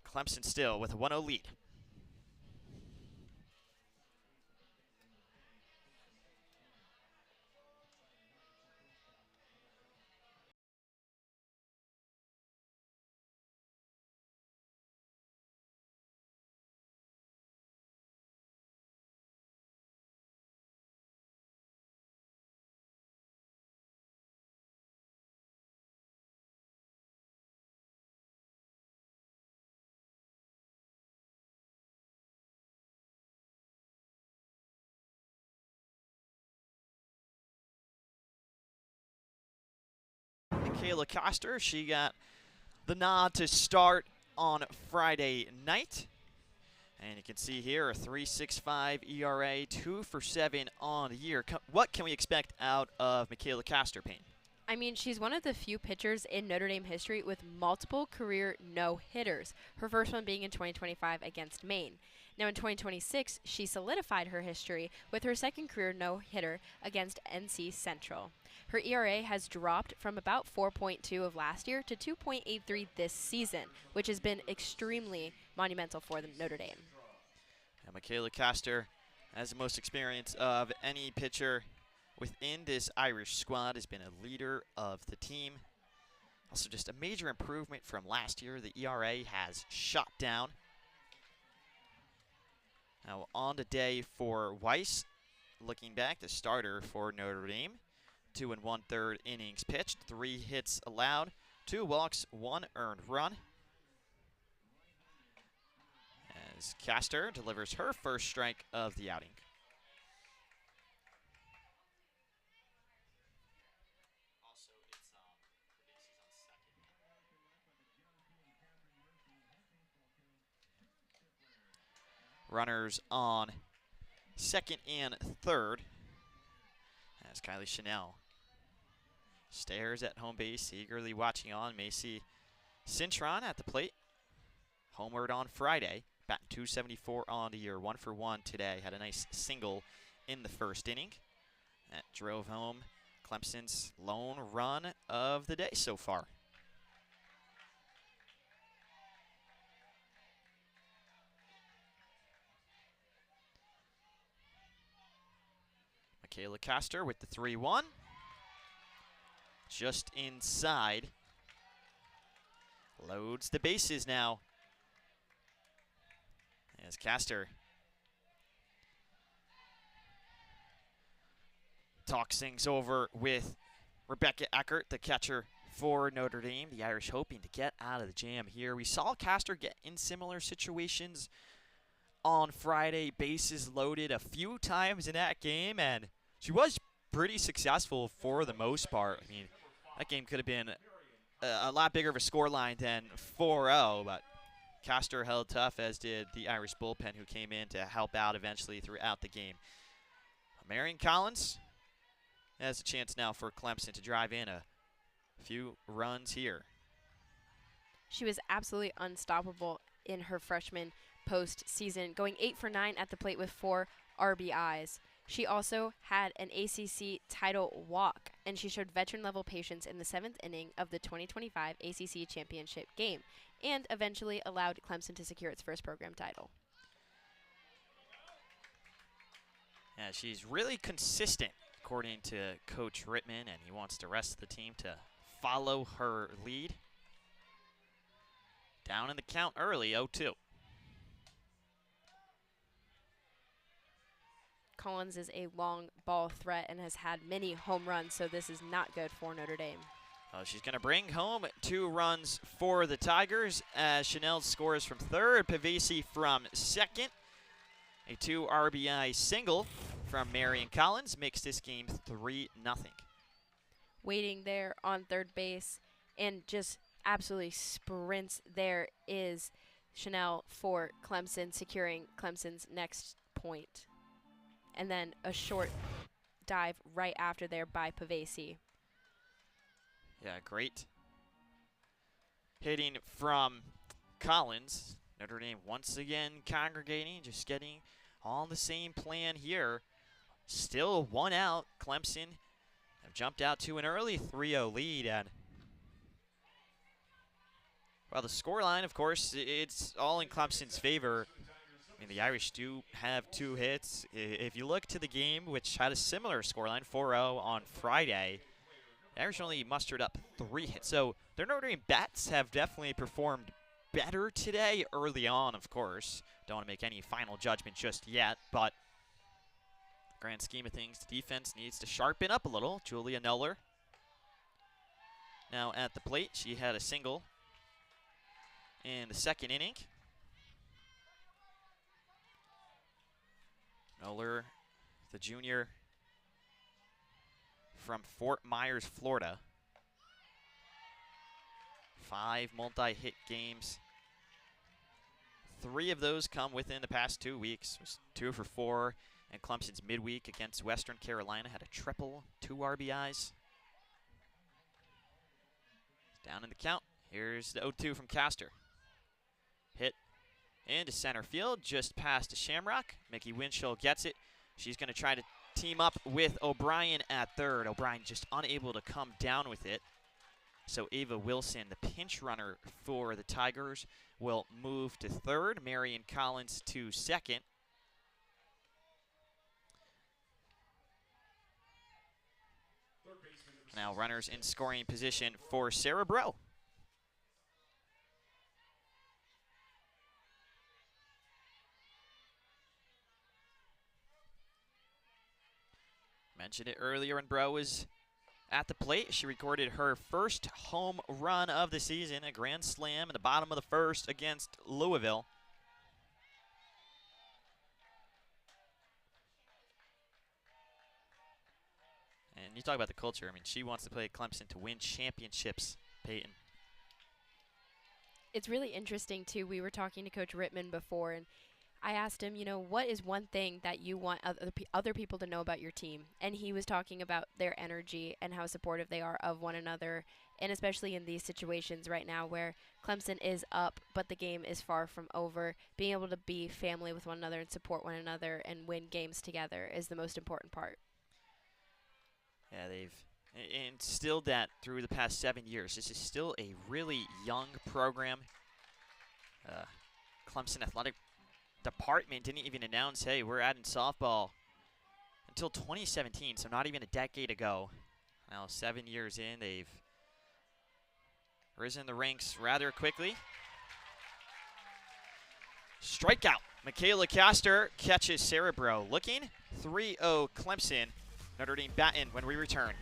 Clemson still with a 1-0 lead. Michaela Castor, she got the nod to start on Friday night. And you can see here a 3.65 ERA, 2 for 7 on the year. What can we expect out of Michaela Castor, Payne? I mean, she's one of the few pitchers in Notre Dame history with multiple career no-hitters, her first one being in 2025 against Maine. Now in 2026, she solidified her history with her second career no-hitter against NC Central. Her ERA has dropped from about 4.2 of last year to 2.83 this season, which has been extremely monumental for the Notre Dame. And Michaela Castor has the most experience of any pitcher within this Irish squad, has been a leader of the team. Also just a major improvement from last year. The ERA has shot down. Now on the day for Weiss, looking back, the starter for Notre Dame. 2 1/3 innings pitched, 3 hits allowed, 2 walks, 1 earned run. As Castor delivers her first strike of the outing. Runners on second and third as Kylie Chanel stares at home base, eagerly watching on. Macy Cintron at the plate. Homered on Friday, batting .274 on the year, 1 for 1 today. Had a nice single in the first inning. That drove home Clemson's lone run of the day so far. Kayla Castor with the 3-1. Just inside. Loads the bases now. As Castor talks things over with Rebecca Eckert, the catcher for Notre Dame. The Irish hoping to get out of the jam here. We saw Castor get in similar situations on Friday, bases loaded a few times in that game, and she was pretty successful for the most part. I mean, that game could have been a lot bigger of a scoreline than 4-0, but Castor held tough, as did the Irish bullpen, who came in to help out eventually throughout the game. Marion Collins has a chance now for Clemson to drive in a few runs here. She was absolutely unstoppable in her freshman postseason, going 8 for 9 at the plate with 4 RBIs. She also had an ACC title walk, and she showed veteran-level patience in the 7th inning of the 2025 ACC championship game, and eventually allowed Clemson to secure its first program title. Yeah, she's really consistent, according to Coach Rittman, and he wants the rest of the team to follow her lead. Down in the count early, 0-2. Collins is a long ball threat and has had many home runs, so this is not good for Notre Dame. She's going to bring home 2 runs for the Tigers as Chanel scores from third, Pavesi from second. A 2 RBI single from Marion Collins makes this game 3-0. Waiting there on third base and just absolutely sprints there is Chanel for Clemson, securing Clemson's next point. And then a short dive right after there by Pavesi. Yeah, great hitting from Collins. Notre Dame once again congregating, just getting on the same plan here. Still 1 out. Clemson have jumped out to an early 3-0 lead. And well, the scoreline, of course, it's all in Clemson's favor. I mean, the Irish do have 2 hits. If you look to the game, which had a similar scoreline, 4-0 on Friday, the Irish only mustered up 3 hits. So their Notre Dame bats have definitely performed better today early on, of course. Don't want to make any final judgment just yet, but grand scheme of things, the defense needs to sharpen up a little. Julia Noller now at the plate. She had a single in the 2nd inning. Noller, the junior from Fort Myers, Florida. 5 multi-hit games. 3 of those come within the past 2 weeks. It was 2 for 4, and Clemson's midweek against Western Carolina had a triple, 2 RBIs. Down in the count. Here's the 0-2 from Castor. Hit into center field, just past the Shamrock. Mickey Winchell gets it. She's going to try to team up with O'Brien at third. O'Brien just unable to come down with it. So Ava Wilson, the pinch runner for the Tigers, will move to third. Marion Collins to second. Now runners in scoring position for Sarah Breaux. Mentioned it earlier when Breaux was at the plate. She recorded her first home run of the season, a grand slam in the bottom of the 1st against Louisville. And you talk about the culture. I mean, she wants to play at Clemson to win championships, Peyton. It's really interesting, too. We were talking to Coach Rittman before, and I asked him, you know, what is one thing that you want other people to know about your team? And he was talking about their energy and how supportive they are of one another, and especially in these situations right now where Clemson is up, but the game is far from over. Being able to be family with one another and support one another and win games together is the most important part. Yeah, they've instilled that through the past 7 years. This is still a really young program. Clemson Athletic Department didn't even announce, hey, we're adding softball until 2017, so not even a decade ago. Now 7 years in, they've risen the ranks rather quickly. Strikeout. Michaela Castor catches Cerebro. Looking 3-0 Clemson. Notre Dame batting when we return.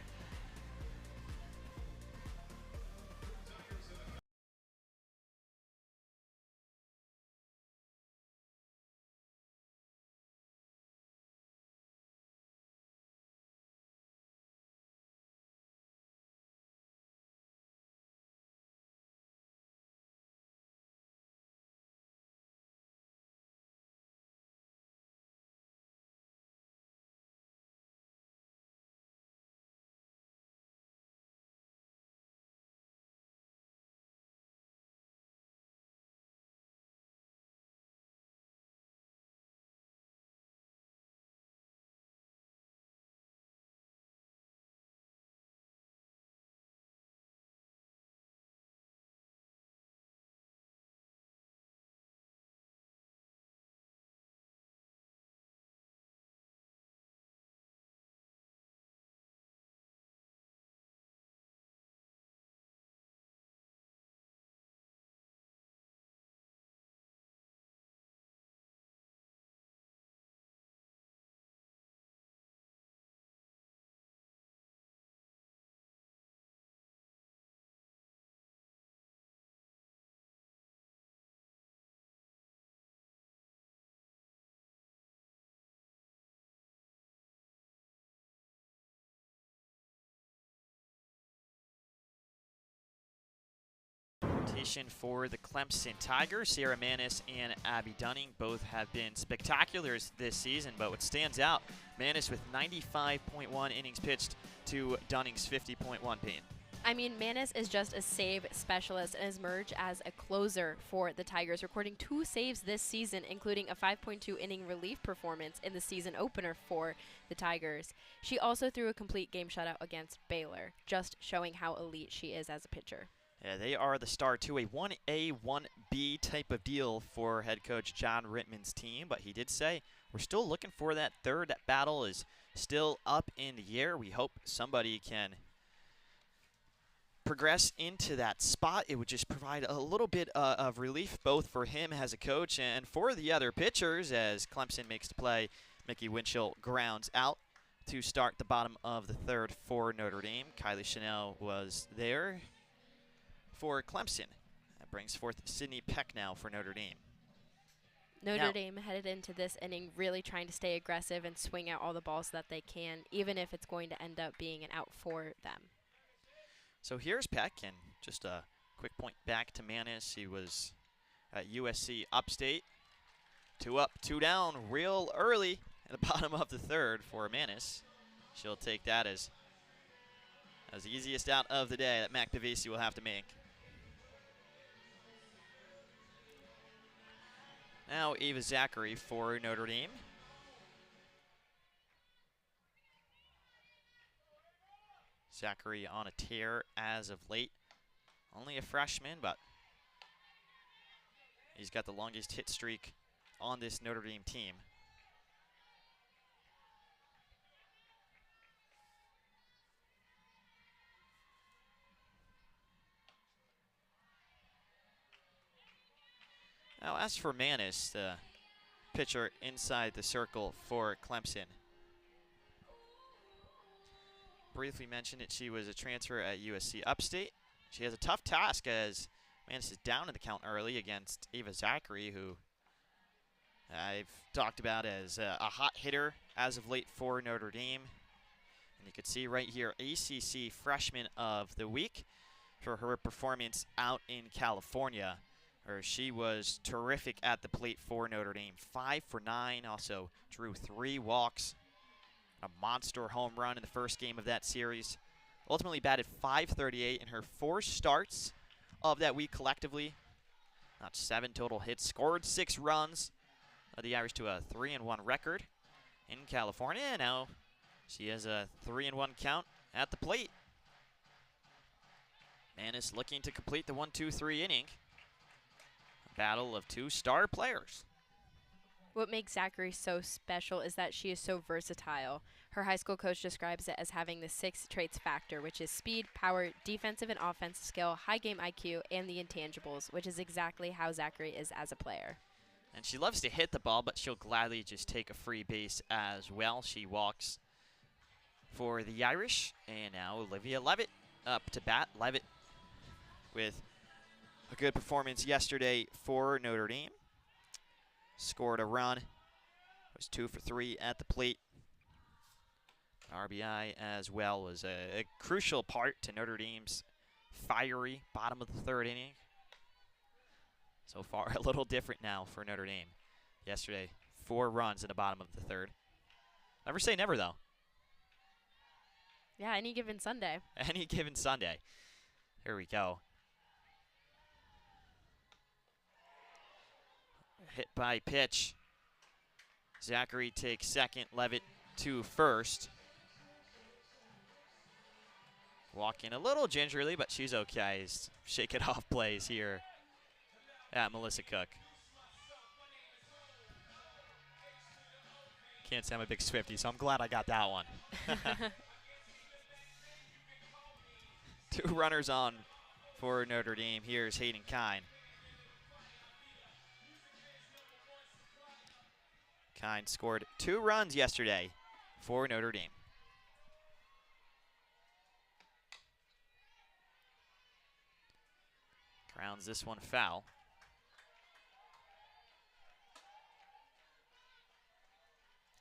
Rotation for the Clemson Tigers. Sierra Manis and Abby Dunning both have been spectaculars this season, but what stands out, Manis with 95.1 innings pitched to Dunning's 50.1 pain. I mean, Manis is just a save specialist and has emerged as a closer for the Tigers, recording 2 saves this season, including a 5.2 inning relief performance in the season opener for the Tigers. She also threw a complete game shutout against Baylor, just showing how elite she is as a pitcher. Yeah, they are the start to a 1A, 1B type of deal for head coach John Rittman's team, but he did say we're still looking for that third. That battle is still up in the air. We hope somebody can progress into that spot. It would just provide a little bit of relief both for him as a coach and for the other pitchers as Clemson makes the play. Mickey Winchell grounds out to start the bottom of the third for Notre Dame. Kylie Chanel was there for Clemson. That brings forth Sydney Peck now for Notre Dame. Notre Dame headed into this inning really trying to stay aggressive and swing out all the balls that they can, even if it's going to end up being an out for them. So here's Peck, and just a quick point back to Manis. He was at USC Upstate. 2 up, 2 down real early at the bottom of the third for Manis. She'll take that as the easiest out of the day that Mac Pavesi will have to make. Now Ava Zachary for Notre Dame. Zachary on a tear as of late. Only a freshman, but he's got the longest hit streak on this Notre Dame team. Now, as for Manis, the pitcher inside the circle for Clemson, briefly mentioned that she was a transfer at USC Upstate. She has a tough task as Manis is down in the count early against Ava Zachary, who I've talked about as a hot hitter as of late for Notre Dame. And you can see right here, ACC Freshman of the Week for her performance out in California, where she was terrific at the plate for Notre Dame. 5 for 9, also drew 3 walks. A monster home run in the first game of that series. Ultimately batted .538 in her 4 starts of that week collectively. Not 7 total hits, scored 6 runs. Led the Irish to a 3-1 record in California. Now she has a 3-1 count at the plate. Manis looking to complete the 1-2-3 inning. A battle of 2 star players. What makes Zachary so special is that she is so versatile. Her high school coach describes it as having the 6 traits factor, which is speed, power, defensive and offensive skill, high game IQ, and the intangibles, which is exactly how Zachary is as a player. And she loves to hit the ball, but she'll gladly just take a free base as well. She walks for the Irish. And now Olivia Levitt up to bat. Levitt with a good performance yesterday for Notre Dame. Scored a run. Was 2 for 3 at the plate. RBI as well was a crucial part to Notre Dame's fiery bottom of the 3rd inning. So far, a little different now for Notre Dame. Yesterday, 4 runs in the bottom of the 3rd. Never say never, though. Yeah, any given Sunday. Any given Sunday. Here we go. Hit by pitch. Zachary takes second, Levitt to first. Walking a little gingerly, but she's okay. Shake it off plays here at Melissa Cook. Can't say I'm a big Swiftie, so I'm glad I got that one. 2 runners on for Notre Dame. Here's Hayden Kine. Kine scored 2 runs yesterday for Notre Dame. Grounds this one foul.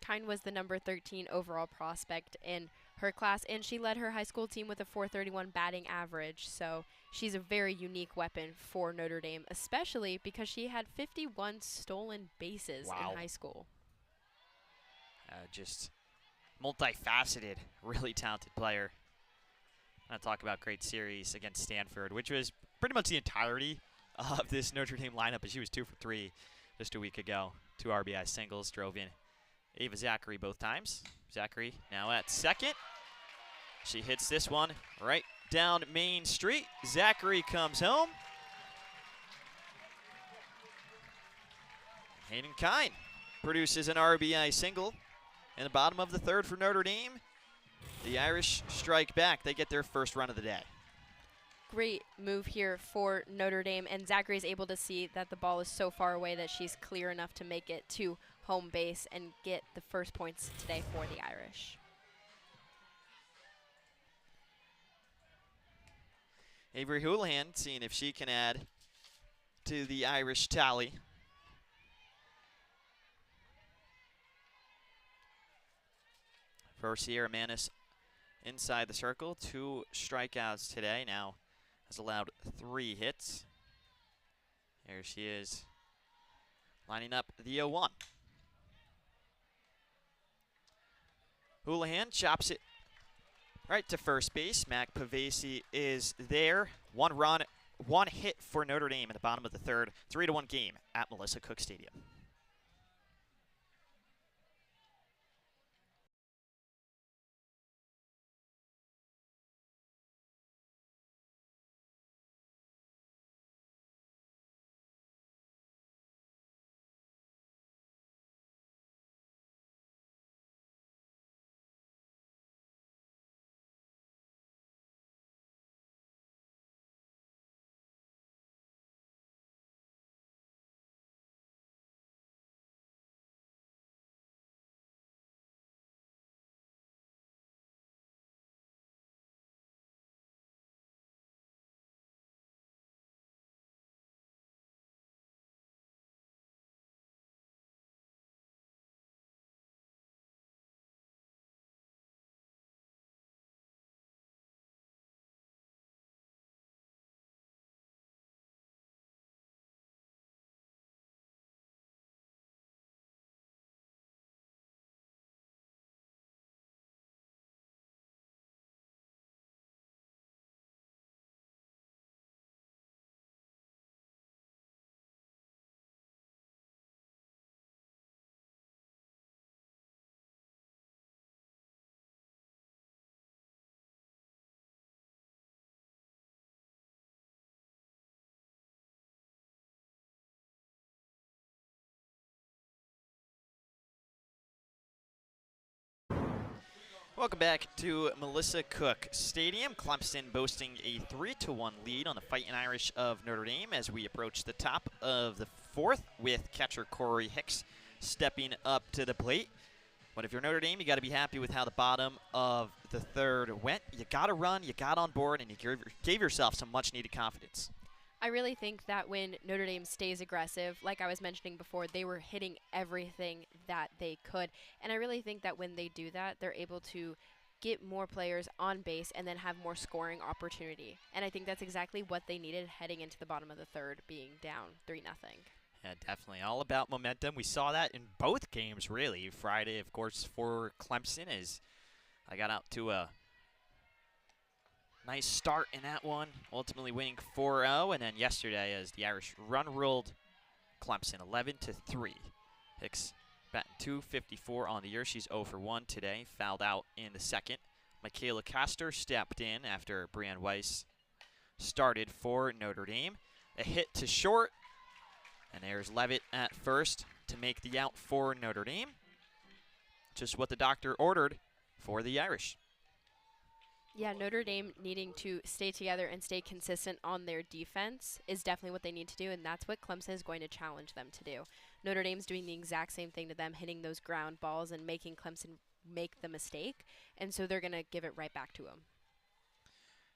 Kine was the number 13 overall prospect in her class, and she led her high school team with a .431 batting average. So she's a very unique weapon for Notre Dame, especially because she had 51 stolen bases in high school. Just multifaceted, really talented player. I'm going to talk about great series against Stanford, which was pretty much the entirety of this Notre Dame lineup, but she was 2 for 3 just a week ago. 2 RBI singles, drove in Ava Zachary both times. Zachary now at second. She hits this one right down Main Street. Zachary comes home. Hayden Kine produces an RBI single in the bottom of the 3rd for Notre Dame. The Irish strike back. They get their first run of the day. Great move here for Notre Dame, and Zachary is able to see that the ball is so far away that she's clear enough to make it to home base and get the first points today for the Irish. Avery Houlihan seeing if she can add to the Irish tally. For Sierra Manis inside the circle, 2 strikeouts today. Now has allowed 3 hits. There she is, lining up the 0-1. Houlihan chops it right to first base. Mac Pavesi is there. 1 run, 1 hit for Notre Dame in the bottom of the 3rd. 3-1 game at Melissa Cook Stadium. Welcome back to Melissa Cook Stadium. Clemson boasting a 3-1 lead on the Fighting Irish of Notre Dame as we approach the top of the fourth with catcher Corey Hicks stepping up to the plate. But if you're Notre Dame, you got to be happy with how the bottom of the third went. You got to run, you got on board, and you gave yourself some much-needed confidence. I really think that when Notre Dame stays aggressive, like I was mentioning before, they were hitting everything that they could. And I really think that when they do that, they're able to get more players on base and then have more scoring opportunity. And I think that's exactly what they needed heading into the bottom of the third, being down 3-0. Yeah, definitely. All about momentum. We saw that in both games, really. Friday, of course, for Clemson, as I got out to a nice start in that one, ultimately winning 4-0. And then yesterday, as the Irish run-ruled Clemson 11-3. Hicks batting .254 on the year. She's 0 for 1 today. Fouled out in the second. Michaela Castor stepped in after Brianne Weiss started for Notre Dame. A hit to short. And there's Levitt at first to make the out for Notre Dame. Just what the doctor ordered for the Irish. Yeah, Notre Dame needing to stay together and stay consistent on their defense is definitely what they need to do, and that's what Clemson is going to challenge them to do. Notre Dame's doing the exact same thing to them, hitting those ground balls and making Clemson make the mistake, and so they're going to give it right back to them.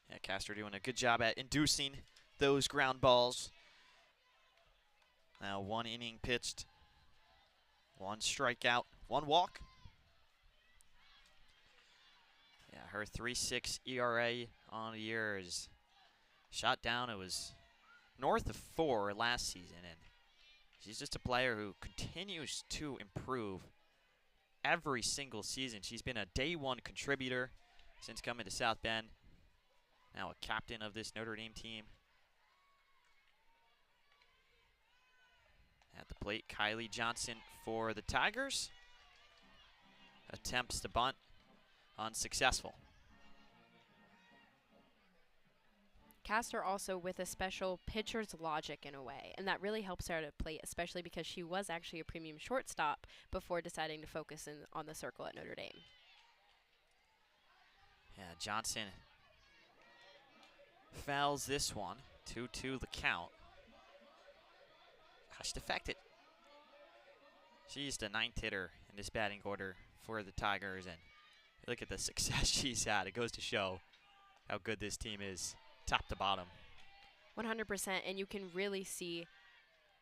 Yeah, Castor doing a good job at inducing those ground balls. Now 1 inning pitched, 1 strikeout, 1 walk. Yeah, her 3.6 ERA on the year is shot down. It was north of 4 last season, and she's just a player who continues to improve every single season. She's been a day one contributor since coming to South Bend. Now a captain of this Notre Dame team. At the plate, Kylie Johnson for the Tigers. Attempts to bunt, unsuccessful. Castor also with a special pitcher's logic in a way, and that really helps her at a plate, especially because she was actually a premium shortstop before deciding to focus in on the circle at Notre Dame. Yeah, Johnson fouls this one, 2-2 the count. Just affected. She's the 9th hitter in this batting order for the Tigers, and look at the success she's had. It goes to show how good this team is, top to bottom. 100%, and you can really see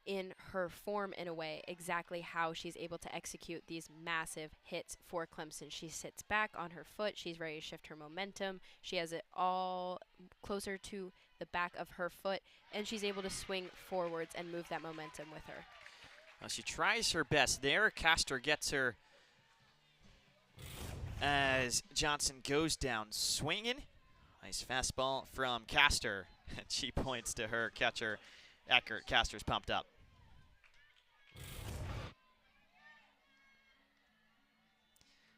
in her form in a way exactly how she's able to execute these massive hits for Clemson. She sits back on her foot. She's ready to shift her momentum. She has it all closer to the back of her foot, and she's able to swing forwards and move that momentum with her. Well, she tries her best there. Castor gets her as Johnson goes down swinging. Nice fastball from Castor. And she points to her catcher, Eckert. Castor's pumped up.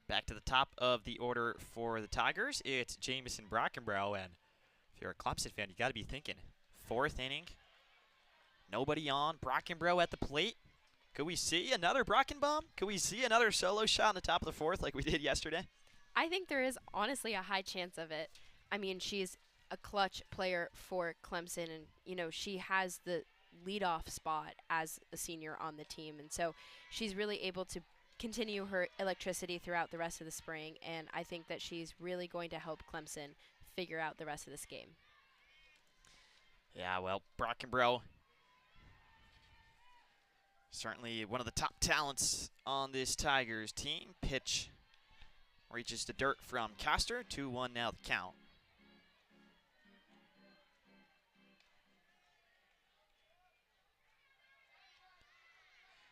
Back to the top of the order for the Tigers. It's Jamison Brockenbrough, and if you're a Clemson fan, you got to be thinking, 4th inning, nobody on, Brockenbrough at the plate. Could we see another Brockenbaum? Could we see another solo shot in the top of the 4th like we did yesterday? I think there is honestly a high chance of it. I mean, she's a clutch player for Clemson, and you know she has the leadoff spot as a senior on the team, and so she's really able to continue her electricity throughout the rest of the spring, and I think that she's really going to help Clemson figure out the rest of this game. Yeah, well, Brockenbrough, certainly one of the top talents on this Tigers team. Pitch reaches the dirt from Castor. 2-1 now the count.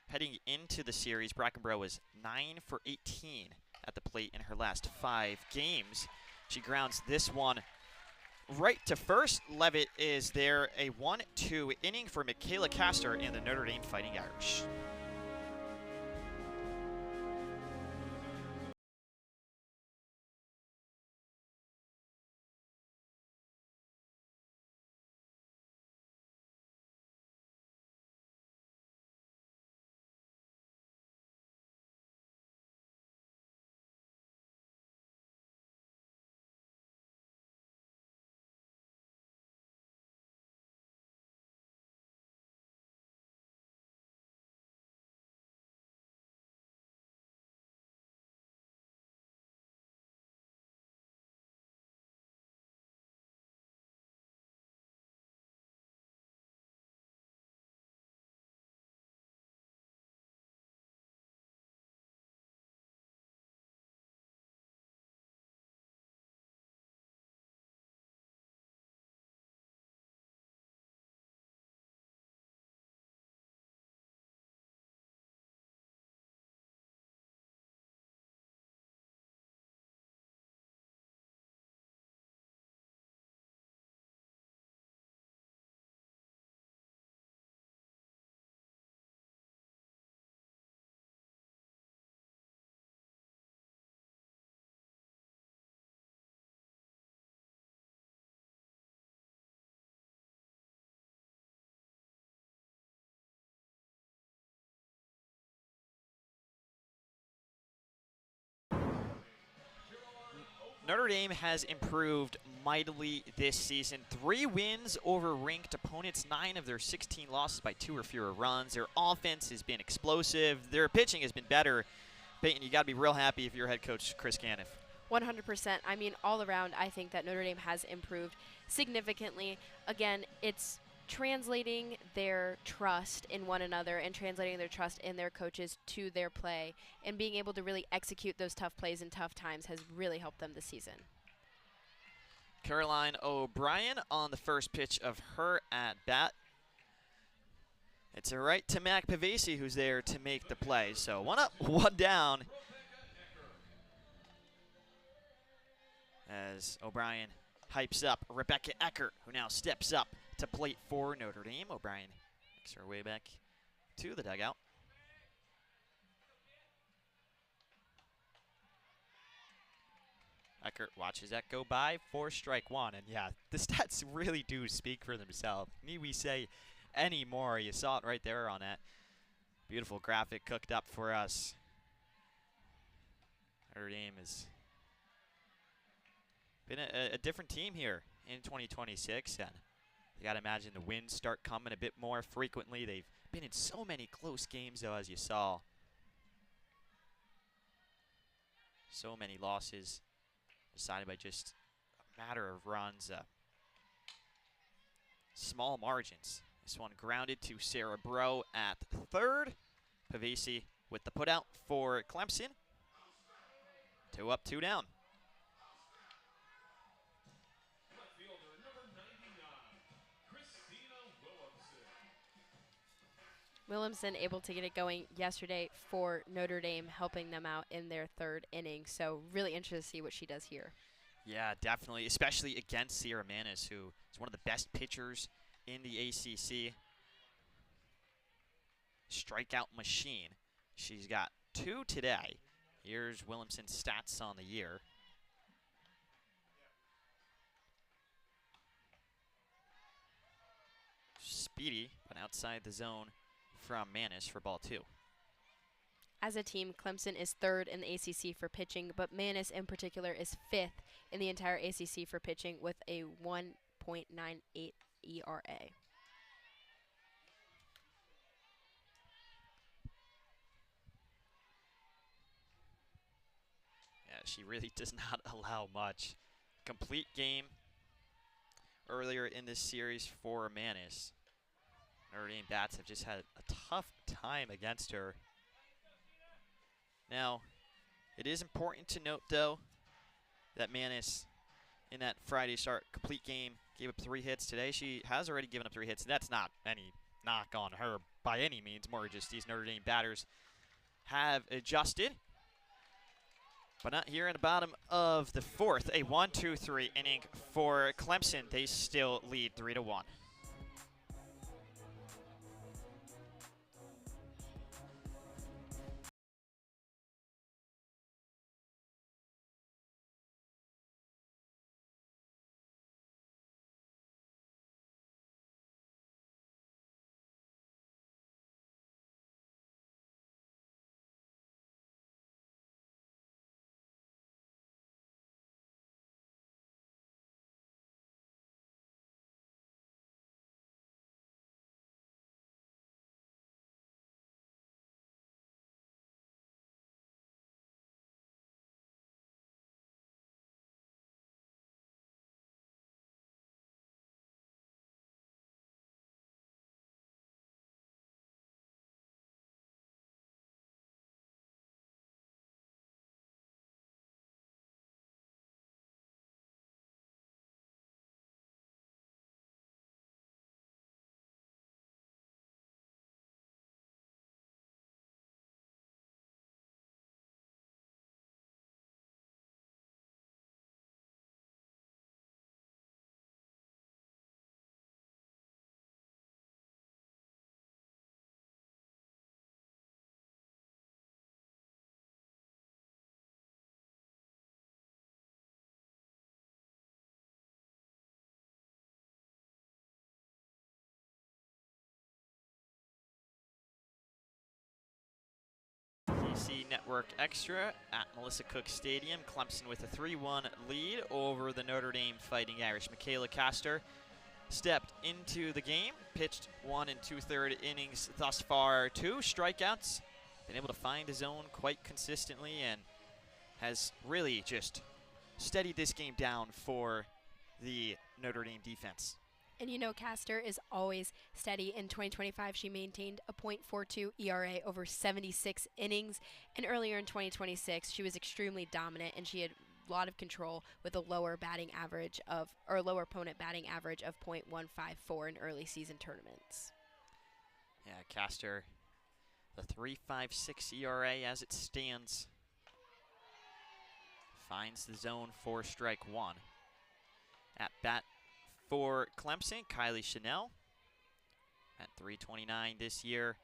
Heading into the series, Brockenbrough was 9 for 18 at the plate in her last 5 games. She grounds this one right to first. Levitt is there. A 1-2 inning for Michaela Castor and the Notre Dame Fighting Irish. Notre Dame has improved mightily this season. 3 wins over ranked opponents, 9 of their 16 losses by 2 or fewer runs. Their offense has been explosive. Their pitching has been better. Peyton, you got to be real happy if you're head coach Chris Caniff. 100%. I mean, all around, I think that Notre Dame has improved significantly. Again, it's translating their trust in one another and translating their trust in their coaches to their play, and being able to really execute those tough plays in tough times has really helped them this season. Caroline O'Brien on the first pitch of her at bat. It's a right to Mac Pavesi, who's there to make the play. So 1 up, 1 down. As O'Brien hypes up Rebecca Eckert, who now steps up to plate for Notre Dame. O'Brien makes her way back to the dugout. Eckert watches that go by for strike 1. And yeah, the stats really do speak for themselves. Need we say any more? You saw it right there on that beautiful graphic cooked up for us. Notre Dame has been a different team here in 2026. And you got to imagine the wins start coming a bit more frequently. They've been in so many close games, though, as you saw. So many losses decided by just a matter of runs, small margins. This one grounded to Sarah Bro at third. Pavesi with the putout for Clemson. 2 up, 2 down. Williamson able to get it going yesterday for Notre Dame, helping them out in their 3rd inning. So really interested to see what she does here. Yeah, definitely, especially against Sierra Manis, who is one of the best pitchers in the ACC. Strikeout machine. She's got 2 today. Here's Williamson's stats on the year. Speedy, but outside the zone from Manis for ball 2. As a team, Clemson is 3rd in the ACC for pitching, but Manis in particular is 5th in the entire ACC for pitching with a 1.98 ERA. Yeah, she really does not allow much. Complete game earlier in this series for Manis. Notre Dame bats have just had a tough time against her. Now, it is important to note, though, that Manis, in that Friday start complete game, gave up 3 hits. Today she has already given up 3 hits, and that's not any knock on her by any means. More just these Notre Dame batters have adjusted. But not here in the bottom of the 4th. A 1-2-3 inning for Clemson. They still lead 3-1. Network Extra at Melissa Cook Stadium. Clemson with a 3-1 lead over the Notre Dame Fighting Irish. Michaela Castor stepped into the game, pitched 1 2/3 innings thus far, 2 strikeouts, been able to find his zone quite consistently, and has really just steadied this game down for the Notre Dame defense. And you know, Castor is always steady. In 2025, she maintained a .42 ERA over 76 innings. And earlier in 2026, she was extremely dominant, and she had a lot of control with a lower batting average of, or lower opponent batting average of .154 in early season tournaments. Yeah, Castor, the 3.56 ERA as it stands, finds the zone for strike 1. At bat for Clemson, Kylie Chanel at .329 this year.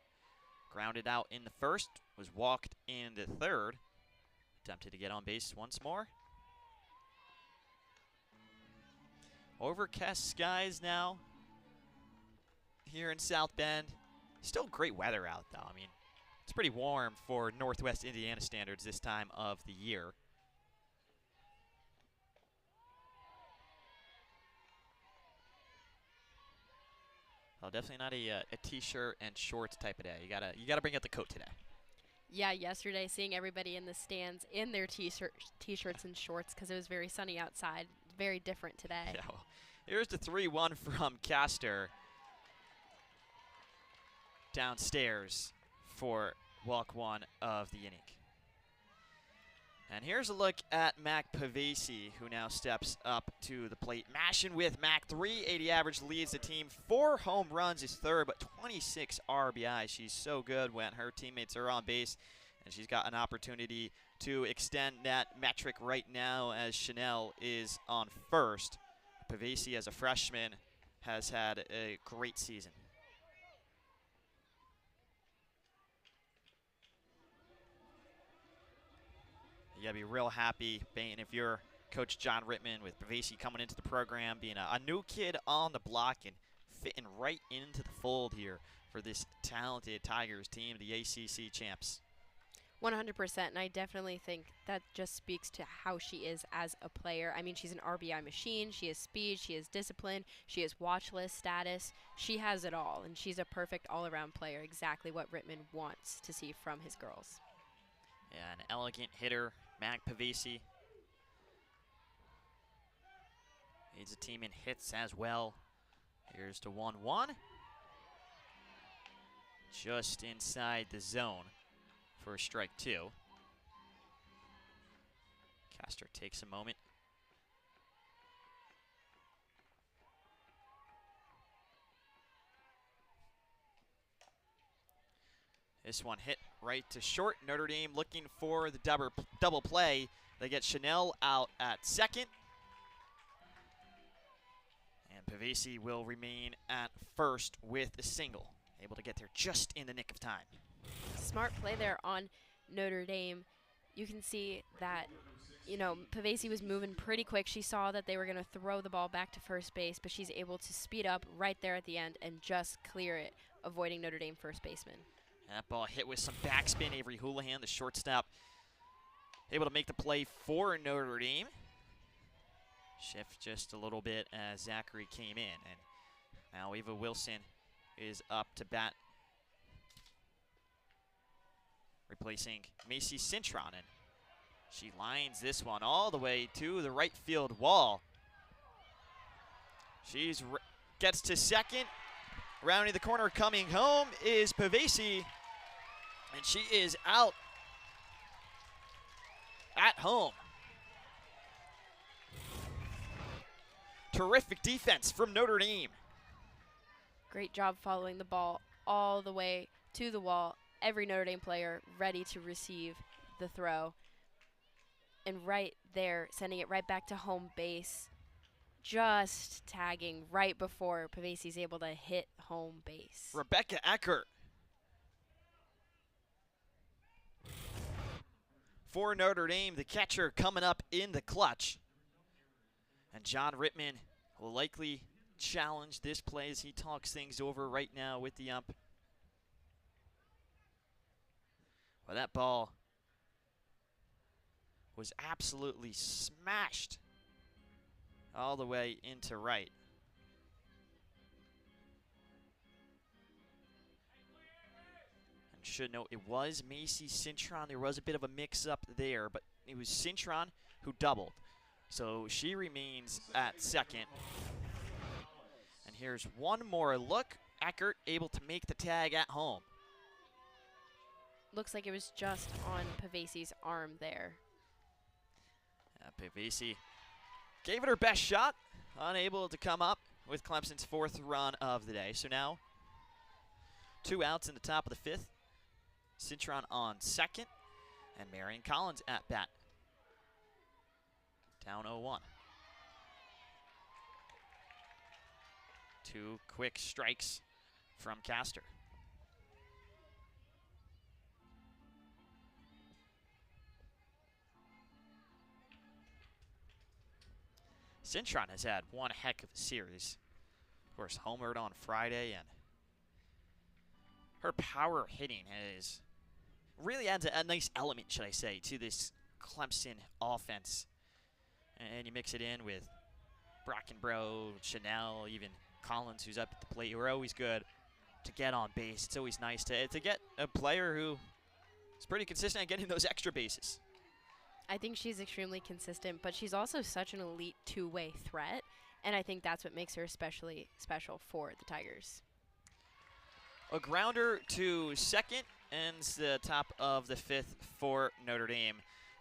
Grounded out in the first, was walked in the third. Attempted to get on base once more. Overcast skies now here in South Bend. Still great weather out though. I mean, it's pretty warm for Northwest Indiana standards this time of the year. Well, definitely not a t-shirt and shorts type of day. You gotta bring out the coat today. Yeah, yesterday seeing everybody in the stands in their t-shirts and shorts because it was very sunny outside. Very different today. Yeah, well, here's the 3-1 from Castor downstairs for walk 1 of the inning. And here's a look at Mac Pavesi, who now steps up to the plate. Mashing with Mac, 380 average, leads the team. 4 home runs is third, but 26 RBI. She's so good when her teammates are on base, and she's got an opportunity to extend that metric right now as Chanel is on first. Pavesi, as a freshman, has had a great season. You gotta be real happy, Bain, if you're Coach John Rittman, with Pavesi coming into the program, being a new kid on the block and fitting right into the fold here for this talented Tigers team, the ACC champs. 100%, and I definitely think that just speaks to how she is as a player. I mean, she's an RBI machine. She has speed. She has discipline. She has watch list status. She has it all, and she's a perfect all-around player, exactly what Rittman wants to see from his girls. Yeah, an elegant hitter, Mac Pavesi. Leads the team in hits as well. Here's to 1-1. Just inside the zone for strike 2. Castor takes a moment. This one hit right to short. Notre Dame looking for the double play. They get Chanel out at second. And Pavesi will remain at first with a single. Able to get there just in the nick of time. Smart play there on Notre Dame. You can see that, you know, Pavesi was moving pretty quick. She saw that they were going to throw the ball back to first base, but she's able to speed up right there at the end and just clear it, avoiding Notre Dame first baseman. That ball hit with some backspin. Avery Houlihan, the shortstop, able to make the play for Notre Dame. Shift just a little bit as Zachary came in. And now Ava Wilson is up to bat, replacing Macy Cintron. And she lines this one all the way to the right field wall. She's gets to second. Rounding the corner, coming home is Pavesi. And she is out at home. Terrific defense from Notre Dame. Great job following the ball all the way to the wall. Every Notre Dame player ready to receive the throw. And right there, sending it right back to home base. Just tagging right before Pavesi's able to hit home base. Rebecca Eckert for Notre Dame, the catcher coming up in the clutch. And John Rittman will likely challenge this play as he talks things over right now with the ump. Well, that ball was absolutely smashed all the way into right. And should note, it was Macy Cintron. There was a bit of a mix-up there, but it was Cintron who doubled. So she remains at second. And here's one more look. Eckert able to make the tag at home. Looks like it was just on Pavesi's arm there. Pavesi gave it her best shot, unable to come up with Clemson's 4th run of the day. So now 2 outs in the top of the 5th. Cintron on second, and Marion Collins at bat. Down 0-1. 2 quick strikes from Castor. Cintron has had one heck of a series. Of course, homered on Friday, and her power hitting really adds a nice element, should I say, to this Clemson offense. And you mix it in with Brockenbrough, Chanel, even Collins, who's up at the plate, who are always good to get on base. It's always nice to get a player who is pretty consistent at getting those extra bases. I think she's extremely consistent, but she's also such an elite two-way threat, and I think that's what makes her especially special for the Tigers. A grounder to second ends the top of the 5th for Notre Dame.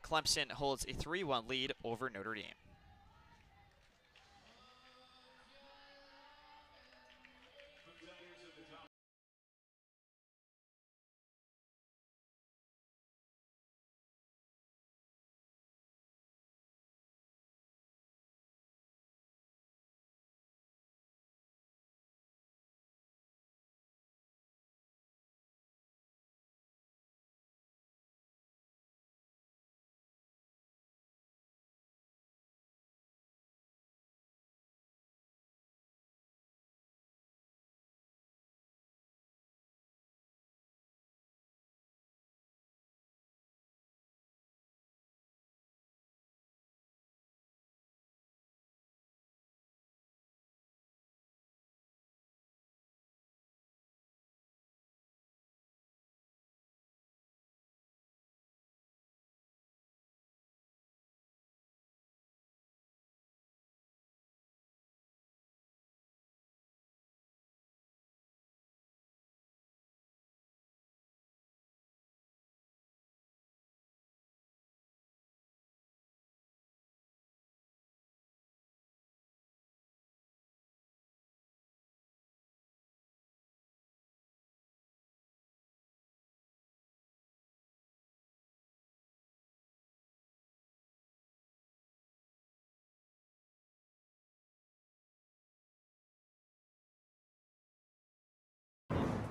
Clemson holds a 3-1 lead over Notre Dame.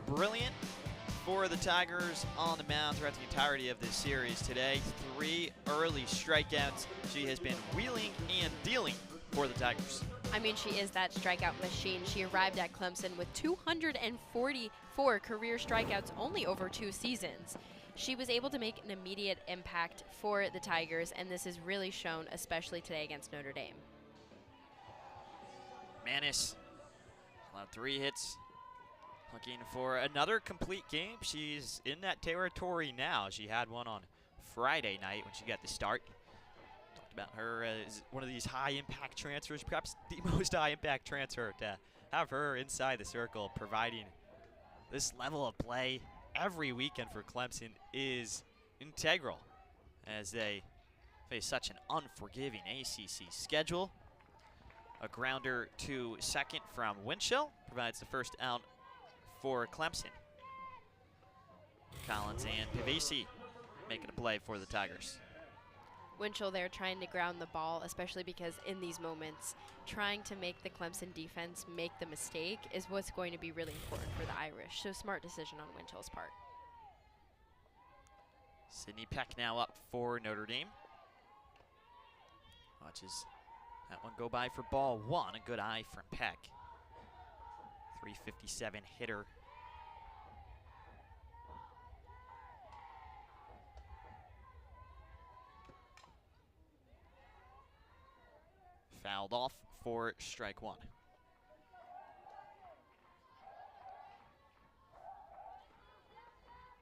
Brilliant for the Tigers on the mound throughout the entirety of this series today. 3 early strikeouts. She has been wheeling and dealing for the Tigers. I mean, she is that strikeout machine. She arrived at Clemson with 244 career strikeouts only over 2 seasons. She was able to make an immediate impact for the Tigers, and this is really shown, especially today against Notre Dame. Manis allowed 3 hits. Looking for another complete game. She's in that territory now. She had one on Friday night when she got the start. Talked about her as one of these high-impact transfers, perhaps the most high-impact transfer. To have her inside the circle providing this level of play every weekend for Clemson is integral as they face such an unforgiving ACC schedule. A grounder to second from Winchell provides the first out for Clemson. Collins and Pavesi making a play for the Tigers. Winchell there trying to ground the ball, especially because in these moments, trying to make the Clemson defense make the mistake is what's going to be really important for the Irish. So smart decision on Winchell's part. Sydney Peck now up for Notre Dame. Watches that one go by for ball 1. A good eye from Peck. 357 hitter. Fouled off for strike one.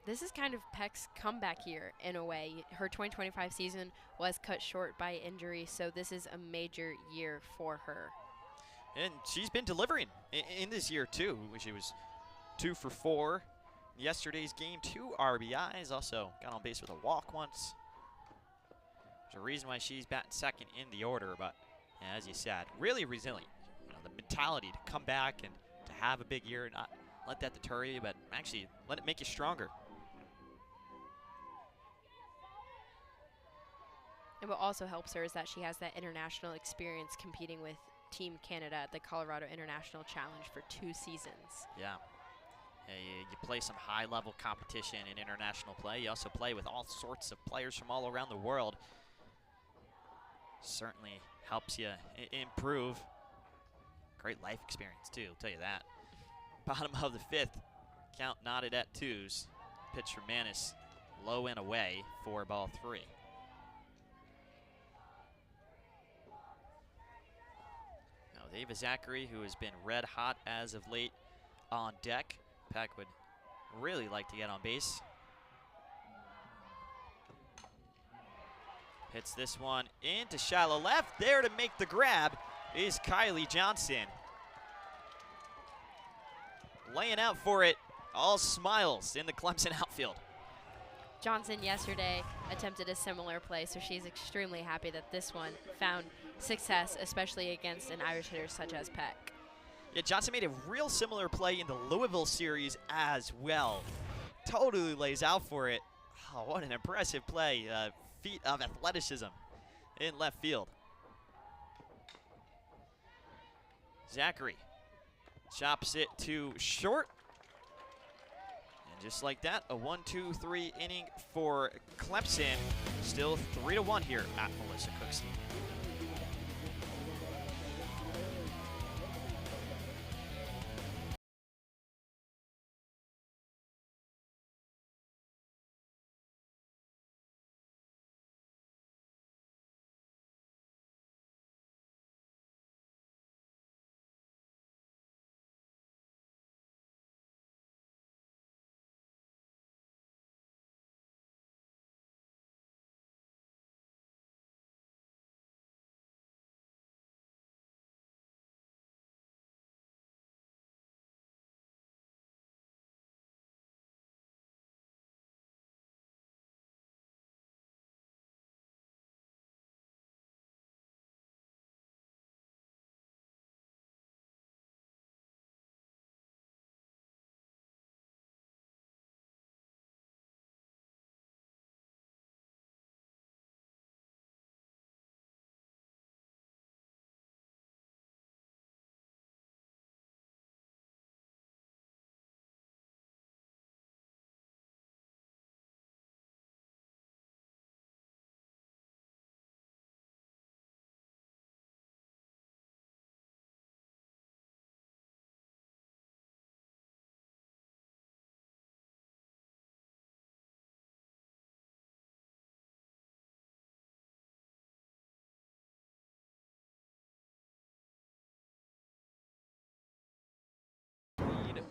This is kind of Peck's comeback year in a way. Her 2025 season was cut short by injury, so this is a major year for her. And she's been delivering in this year too. She was 2 for 4. Yesterday's game, 2 RBIs. Also got on base with a walk once. There's a reason why she's batting second in the order, but yeah, as you said, really resilient. You know, the mentality to come back and to have a big year, not let that deter you, but actually let it make you stronger. And what also helps her is that she has that international experience competing with Team Canada at the Colorado International Challenge for 2 seasons. Yeah. You play some high-level competition in international play. You also play with all sorts of players from all around the world. Certainly helps you improve. Great life experience, too, I'll tell you that. Bottom of the 5th, count knotted at 2s. Pitch from Manis, low and away for ball 3. Now, Ava Zachary, who has been red hot as of late, on deck. Peck would really like to get on base. Hits this one into shallow left. There to make the grab is Kylie Johnson. Laying out for it, all smiles in the Clemson outfield. Johnson yesterday attempted a similar play, so she's extremely happy that this one found success, especially against an Irish hitter such as Peck. Yeah, Johnson made a real similar play in the Louisville series as well. Totally lays out for it. Oh, what an impressive play. Feat of athleticism in left field. Zachary chops it to short. And just like that, a 1-2-3 inning for Clemson. Still 3-1 here at Melissa Cook's team.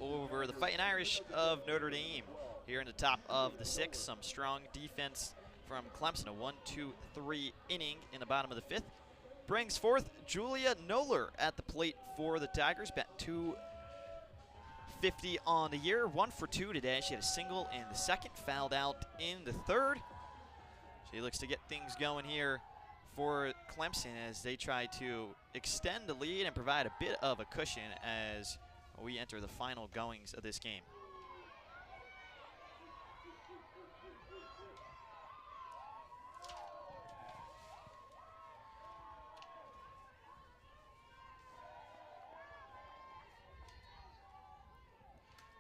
Over the Fighting Irish of Notre Dame here in the top of the 6th. Some strong defense from Clemson. A 1-2-3 inning in the bottom of the 5th. Brings forth Julia Noller at the plate for the Tigers. Bet 250 on the year. 1 for 2 today. She had a single in the 2nd, fouled out in the 3rd. She looks to get things going here for Clemson as they try to extend the lead and provide a bit of a cushion as we enter the final goings of this game.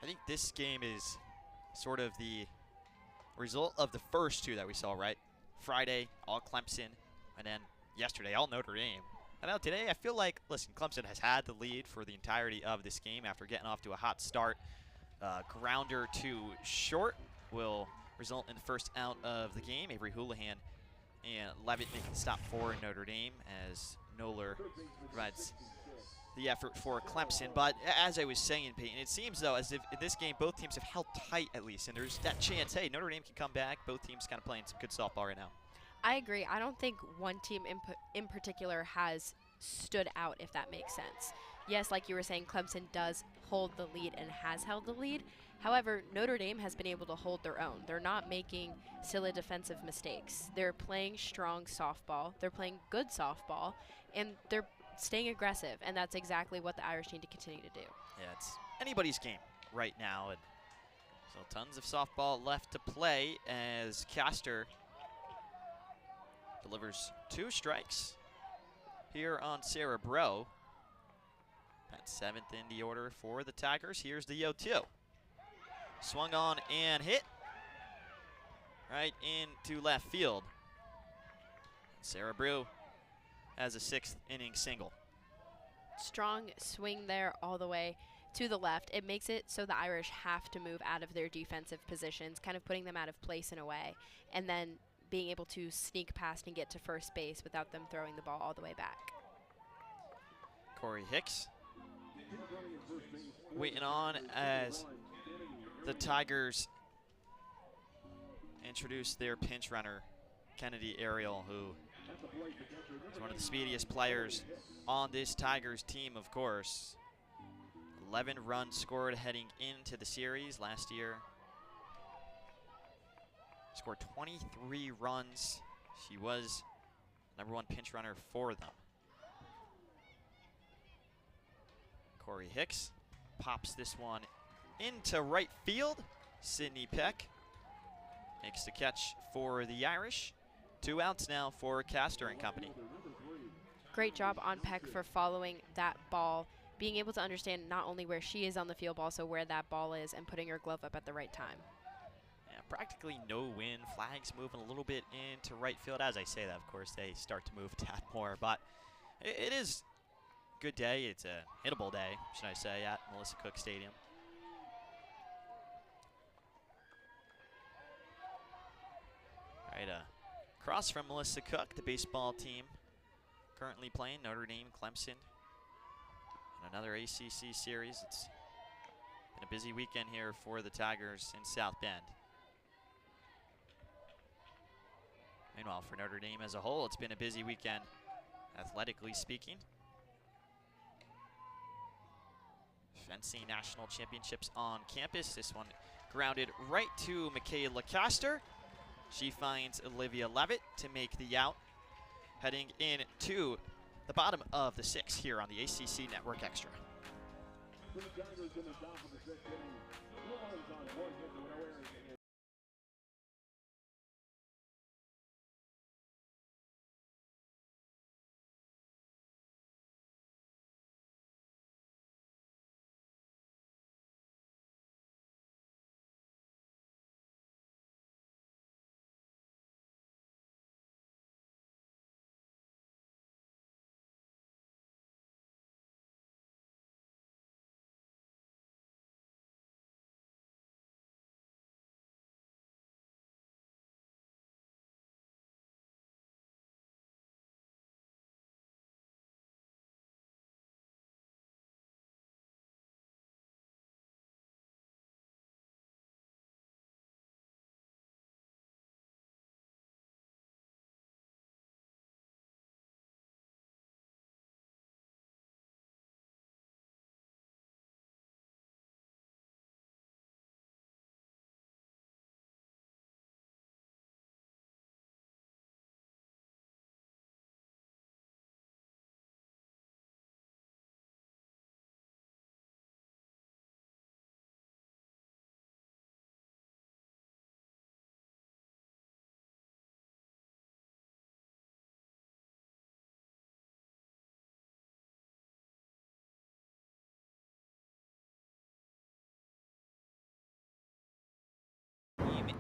I think this game is sort of the result of the first 2 that we saw, right? Friday, all Clemson, and then yesterday, all Notre Dame. I know today I feel like, listen, Clemson has had the lead for the entirety of this game after getting off to a hot start. Grounder to short will result in the first out of the game. Avery Houlihan and Levitt making the stop for Notre Dame as Noller provides the effort for Clemson. But as I was saying, Peyton, it seems though as if in this game both teams have held tight at least, and there's that chance, hey, Notre Dame can come back. Both teams kind of playing some good softball right now. I agree. I don't think one team in particular has stood out, if that makes sense. Yes, like you were saying, Clemson does hold the lead and has held the lead. However, Notre Dame has been able to hold their own. They're not making silly defensive mistakes. They're playing strong softball. They're playing good softball, and they're staying aggressive, and that's exactly what the Irish need to continue to do. Yeah, it's anybody's game right now, and so tons of softball left to play as Castor delivers 2 strikes here on Sarah Bro. That's 7th in the order for the Tigers. Here's the 0-2. Swung on and hit right into left field. Sarah Brew has a 6th inning single. Strong swing there all the way to the left. It makes it so the Irish have to move out of their defensive positions, kind of putting them out of place in a way, and then being able to sneak past and get to first base without them throwing the ball all the way back. Corey Hicks waiting on as the Tigers introduce their pinch runner, Kennedy Ariel, who is one of the speediest players on this Tigers team, of course. 11 runs scored heading into the series last year. Scored 23 runs. She was #1 pinch runner for them. Corey Hicks pops this one into right field. Sydney Peck makes the catch for the Irish. 2 outs now for Castor and company. Great job on Peck for following that ball, being able to understand not only where she is on the field, but also where that ball is, and putting her glove up at the right time. Yeah, practically no wind. Flags moving a little bit into right field. As I say that, of course, they start to move a tad more, but it is a good day. It's a hittable day, should I say, at Melissa Cook Stadium. All right, across from Melissa Cook, the baseball team currently playing Notre Dame, Clemson, in another ACC series. It's been a busy weekend here for the Tigers in South Bend. Meanwhile, for Notre Dame as a whole, it's been a busy weekend, athletically speaking. Fencing national championships on campus. This one grounded right to Michaela Castor. She finds Olivia Levitt to make the out. Heading into the bottom of the 6th here on the ACC Network Extra.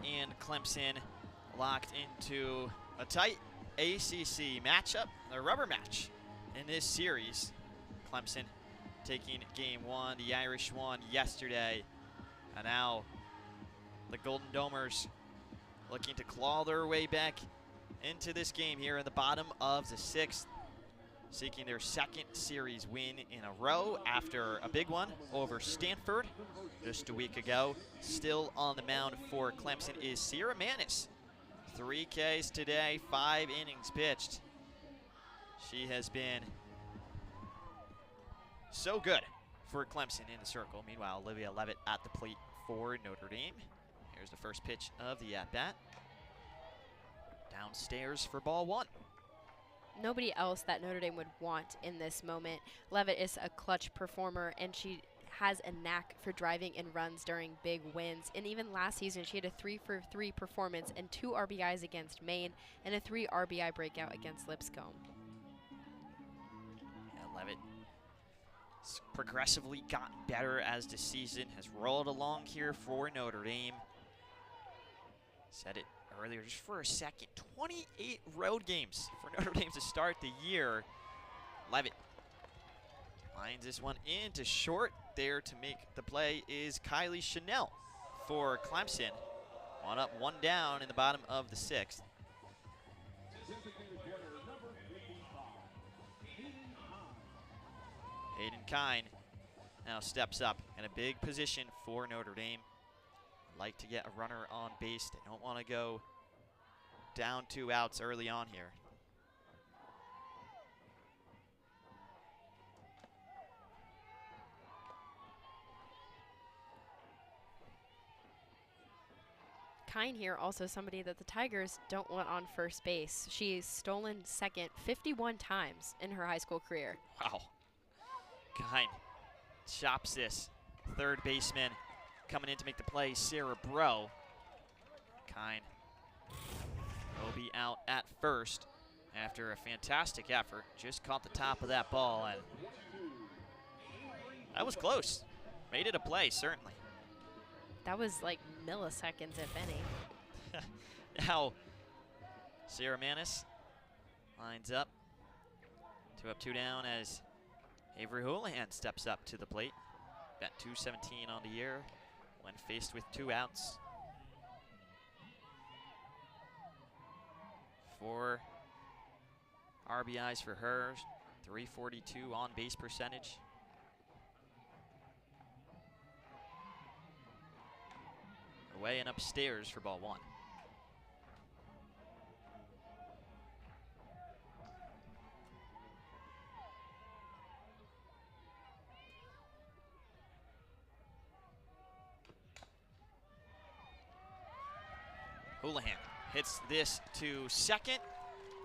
And Clemson locked into a tight ACC matchup, a rubber match in this series. Clemson taking game 1, the Irish won yesterday, and now the Golden Domers looking to claw their way back into this game here in the bottom of the 6th. seeking their second series win in a row after a big one over Stanford just a week ago. Still on the mound for Clemson is Sierra Manis. 3 Ks today, 5 innings pitched. She has been so good for Clemson in the circle. Meanwhile, Olivia Levitt at the plate for Notre Dame. Here's the first pitch of the at-bat. Downstairs for ball 1. Nobody else that Notre Dame would want in this moment. Levitt is a clutch performer, and she has a knack for driving in runs during big wins. And even last season, she had a 3-for-3 performance and 2 RBIs against Maine and a 3 RBI breakout against Lipscomb. Yeah, Levitt has progressively gotten better as the season has rolled along here for Notre Dame. Said it earlier, just for a second, 28 road games for Notre Dame to start the year. Levitt lines this one into short. There to make the play is Kylie Chanel for Clemson. 1 up, 1 down in the bottom of the 6th. Hayden Kine now steps up in a big position for Notre Dame. Like to get a runner on base. They don't want to go down 2 outs early on here. Kine here, also somebody that the Tigers don't want on first base. She's stolen second 51 times in her high school career. Wow. Kine chops this. Third baseman coming in to make the play, Sarah Bro. Kine will be out at first after a fantastic effort. Just caught the top of that ball, and that was close. Made it a play, certainly. That was like milliseconds, if any. Now, Sierra Manis lines up. 2 up, 2 down as Avery Houlihan steps up to the plate. Got .217 on the year when faced with 2 outs. 4 RBIs for her, .342 on base percentage. Away and upstairs for ball 1. Houlihan hits this to second.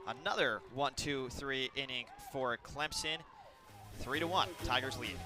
Another 1-2-3 inning for Clemson. 3-1, Tigers lead.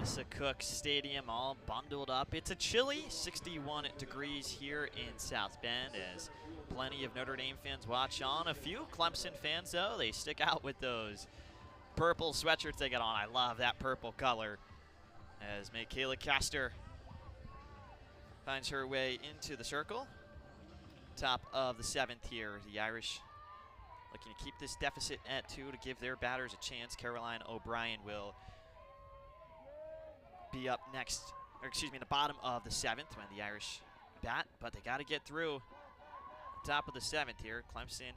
Melissa Cook Stadium all bundled up. It's a chilly 61 degrees here in South Bend as plenty of Notre Dame fans watch on. A few Clemson fans, though, they stick out with those purple sweatshirts they got on. I love that purple color as Michaela Castor finds her way into the circle. Top of the 7th here. The Irish looking to keep this deficit at 2 to give their batters a chance. Caroline O'Brien will be up next, or excuse me, in the bottom of the 7th when the Irish bat, but they got to get through the top of the 7th here. Clemson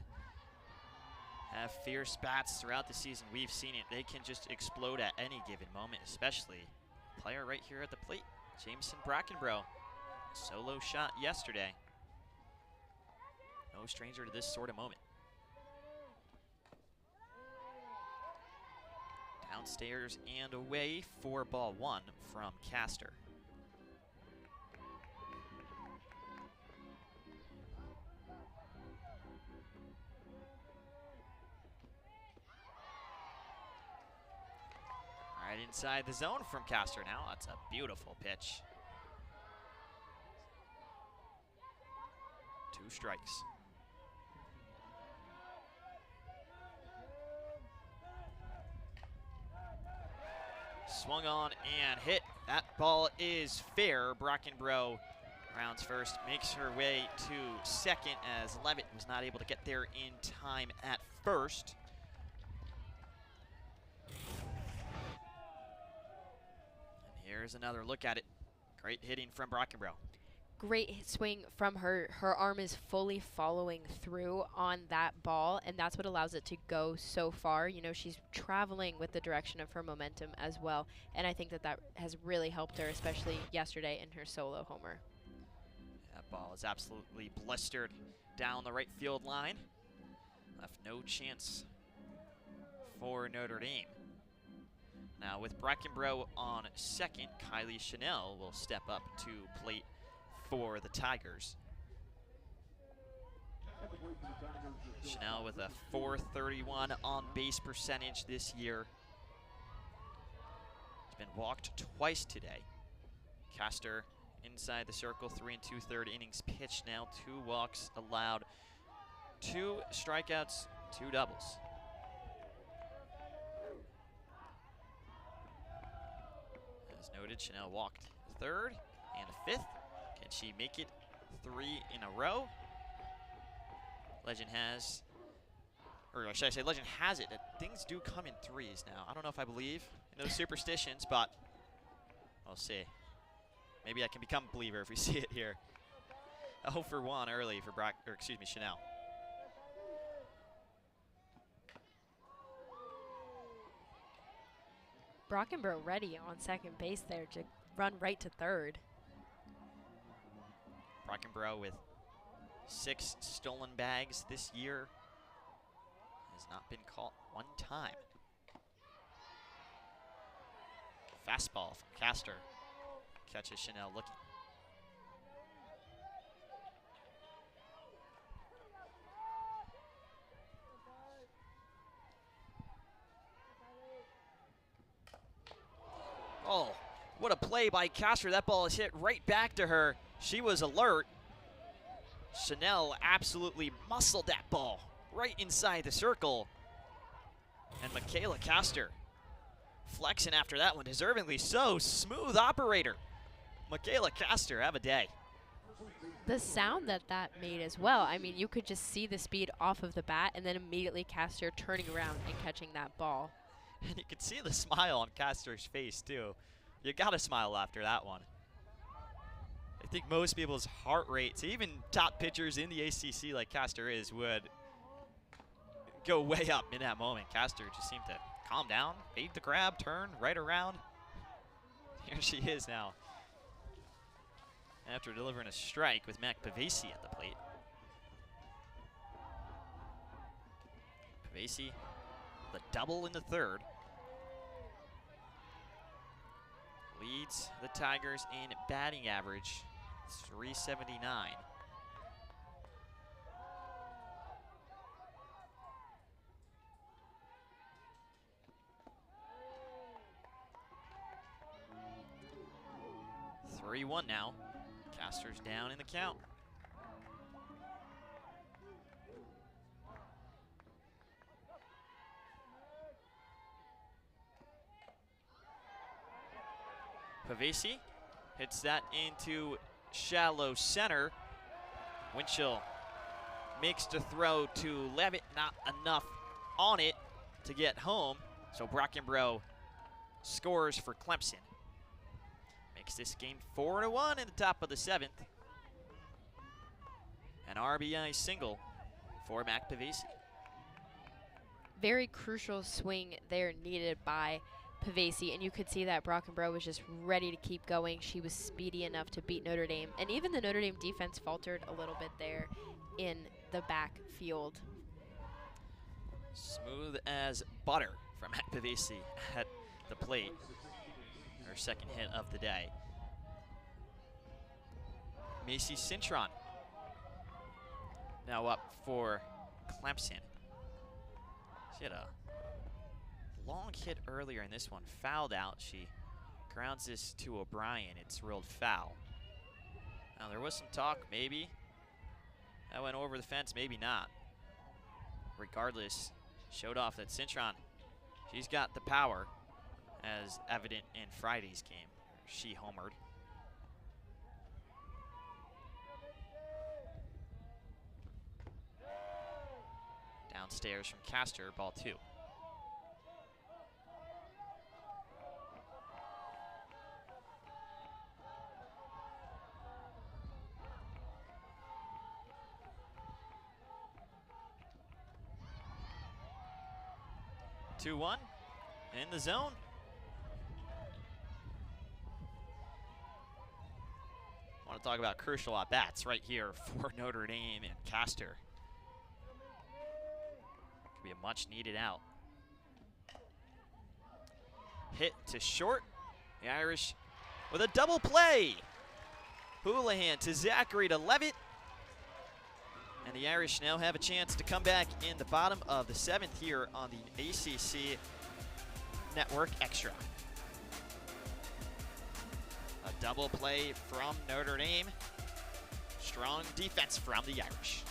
have fierce bats throughout the season. We've seen it. They can just explode at any given moment, especially player right here at the plate, Jameson Brackenbrough. Solo shot yesterday. No stranger to this sort of moment. Downstairs and away for ball 1 from Castor. Right inside the zone from Castor now. That's a beautiful pitch. 2 strikes. Swung on and hit. That ball is fair. Brackenbrough rounds first, makes her way to second as Levitt was not able to get there in time at first. And here's another look at it. Great hitting from Brackenbrough. Great swing from her. Her arm is fully following through on that ball, and that's what allows it to go so far. You know, she's traveling with the direction of her momentum as well, and I think that that has really helped her, especially yesterday in her solo homer. That ball is absolutely blistered down the right field line. Left no chance for Notre Dame. Now with Brackenbrough on second, Kylie Chanel will step up to plate for the Tigers. Chanel with a .431 on base percentage this year. Has been walked twice today. Castor inside the circle, 3 2/3 innings pitched now, 2 walks allowed, 2 strikeouts, 2 doubles. As noted, Chanel walked a 3rd and a 5th. Can she make it 3 in a row? Legend has, or should I say legend has it, that things do come in 3s now. I don't know if I believe in those superstitions, but we'll see. Maybe I can become a believer if we see it here. 0 for 1 early for Chanel. Brackenbrough ready on second base there to run right to 3rd. Brackenbrough with 6 stolen bags this year. Has not been caught one time. Fastball from Castor. Catches Chanel looking. Oh, what a play by Castor. That ball is hit right back to her. She was alert. Chanel absolutely muscled that ball right inside the circle. And Michaela Castor flexing after that one, deservingly so. Smooth operator. Michaela Castor, have a day. The sound that that made as well. I mean, you could just see the speed off of the bat and then immediately Castor turning around and catching that ball. And you can see the smile on Castor's face too. You gotta smile after that one. I think most people's heart rates, even top pitchers in the ACC like Castor is, would go way up in that moment. Castor just seemed to calm down, bait the grab, turn right around. Here she is now, after delivering a strike with Mac Pavesi at the plate. Pavesi, the double in the 3rd. Leads the Tigers in batting average, 379. (3-1) now. Castor's down in the count. Pavesi hits that into shallow center. Winchell makes the throw to Levitt, not enough on it to get home. So Brockenbrough scores for Clemson. Makes this game 4-1 in the top of the 7th. An RBI single for Mac Pavesi. Very crucial swing there needed by Pavesi, and you could see that Brockenbrough was just ready to keep going. She was speedy enough to beat Notre Dame, and even the Notre Dame defense faltered a little bit there in the backfield. Smooth as butter from Mac Pavesi at the plate. Her second hit of the day. Macy Cintron now up for Clemson. She had a long hit earlier in this one, fouled out. She grounds this to O'Brien. It's ruled foul. Now there was some talk, maybe that went over the fence, maybe not. Regardless, showed off that Cintron, she's got the power, as evident in Friday's game. She homered. Downstairs from Castor, ball 2. Two one in the zone. I want to talk about crucial at-bats right here for Notre Dame and Castor. Could be a much-needed out. Hit to short. The Irish with a double play. Houlihan to Zachary to Levitt. And the Irish now have a chance to come back in the bottom of the 7th here on the ACC Network Extra. A double play from Notre Dame. Strong defense from the Irish.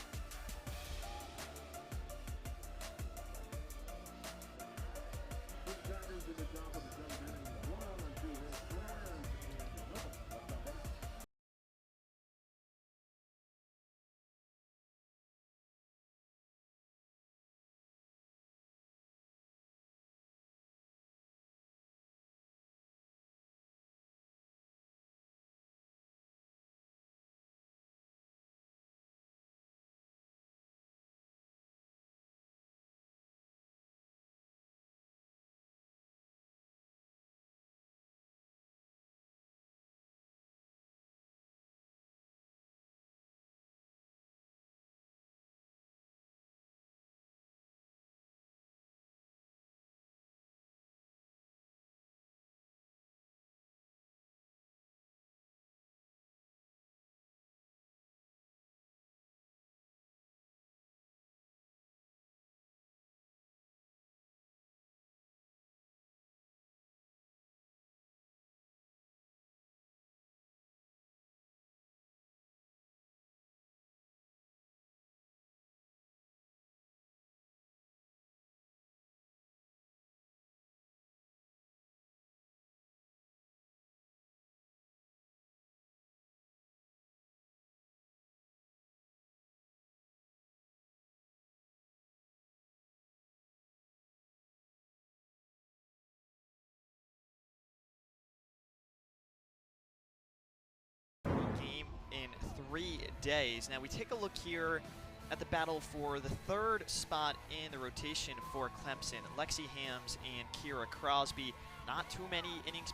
In 3 days. Now we take a look here at the battle for the 3rd spot in the rotation for Clemson. Lexi Hams and Kira Crosby. Not too many innings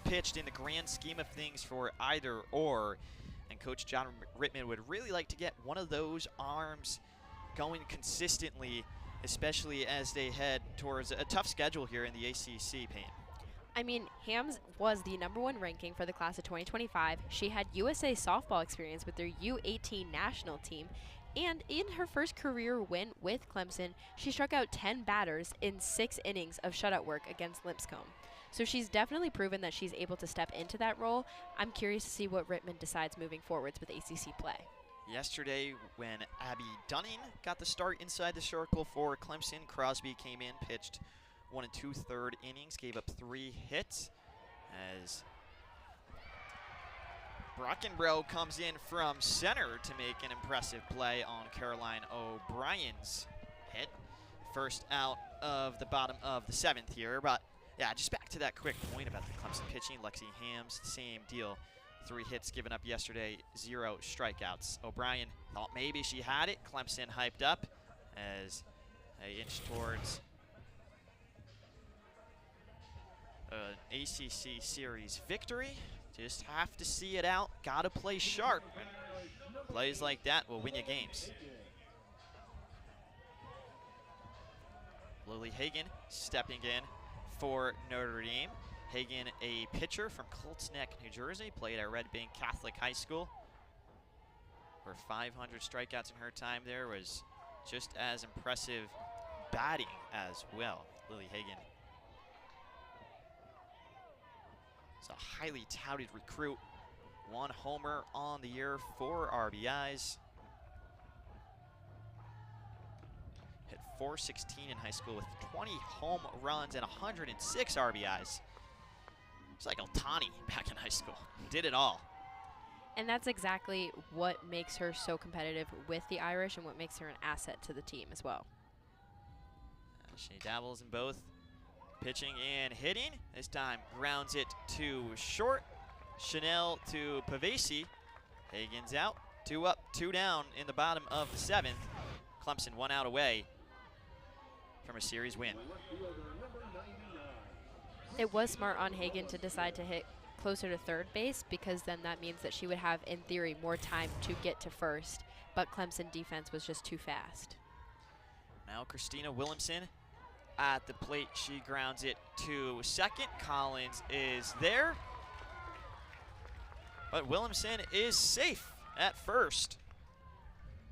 pitched in the grand scheme of things for either or. And Coach John Rittman would really like to get one of those arms going consistently, especially as they head towards a tough schedule here in the ACC, Payne. I mean, Hams was the #1 ranking for the class of 2025. She had USA softball experience with their U18 national team. And in her first career win with Clemson, she struck out 10 batters in 6 innings of shutout work against Lipscomb. So she's definitely proven that she's able to step into that role. I'm curious to see what Rittman decides moving forwards with ACC play. Yesterday, when Abby Dunning got the start inside the circle for Clemson, Crosby came in, pitched 1 2/3 innings, gave up 3 hits as Brockenbrough comes in from center to make an impressive play on Caroline O'Brien's hit. First out of the bottom of the 7th here. But yeah, just back to that quick point about the Clemson pitching. Lexi Hams, same deal. 3 hits given up yesterday, 0 strikeouts. O'Brien thought maybe she had it. Clemson hyped up as they inch towards an ACC series victory. Just have to see it out. Gotta play sharp. And plays like that will win you games. Lily Hagan stepping in for Notre Dame. Hagan, a pitcher from Colts Neck, New Jersey, played at Red Bank Catholic High School. Her 500 strikeouts in her time there was just as impressive batting as well. Lily Hagan. It's a highly touted recruit. 1 homer on the year, 4 RBIs. Hit .416 in high school with 20 home runs and 106 RBIs. It's like Altani back in high school. Did it all. And that's exactly what makes her so competitive with the Irish and what makes her an asset to the team as well. She dabbles in both pitching and hitting. This time grounds it to short. Chanel to Pavesi. Hagan's out. 2 up, 2 down in the bottom of the 7th. Clemson 1 out away from a series win. It was smart on Hagan to decide to hit closer to third base because then that means that she would have, in theory, more time to get to first. But Clemson defense was just too fast. Now Christina Williamson at the plate. She grounds it to second. Collins is there. But Williamson is safe at first.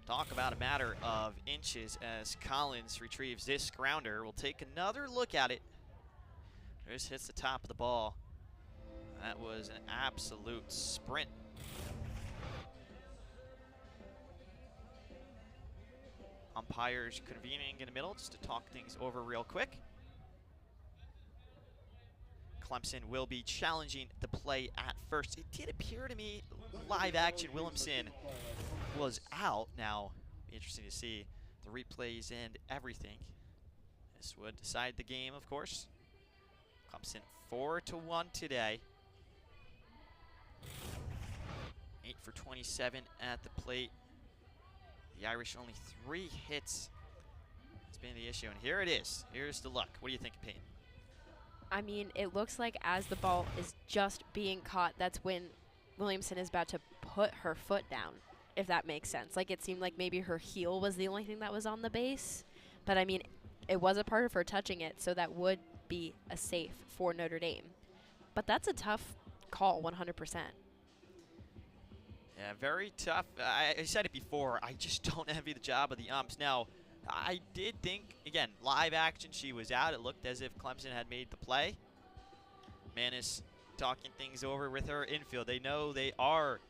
Talk about a matter of inches as Collins retrieves this grounder. We'll take another look at it. Just hits the top of the ball. That was an absolute sprint. Umpires convening in the middle just to talk things over real quick. Clemson will be challenging the play at first. It did appear to me live action Williamson was out. Now, be interesting to see the replays and everything. This would decide the game, of course. Clemson 4-1 today. 8 for 27 at the plate. The Irish only 3 hits. That's been the issue, and here it is. Here's the look. What do you think, Payne? I mean, it looks like as the ball is just being caught, that's when Williamson is about to put her foot down, if that makes sense. Like, it seemed like maybe her heel was the only thing that was on the base. But, I mean, it was a part of her touching it, so that would be a safe for Notre Dame. But that's a tough call, 100%. Yeah, very tough. I said it before. I just don't envy the job of the umps. Now, I did think, again, live action, she was out. It looked as if Clemson had made the play. Manis talking things over with her infield. They know they are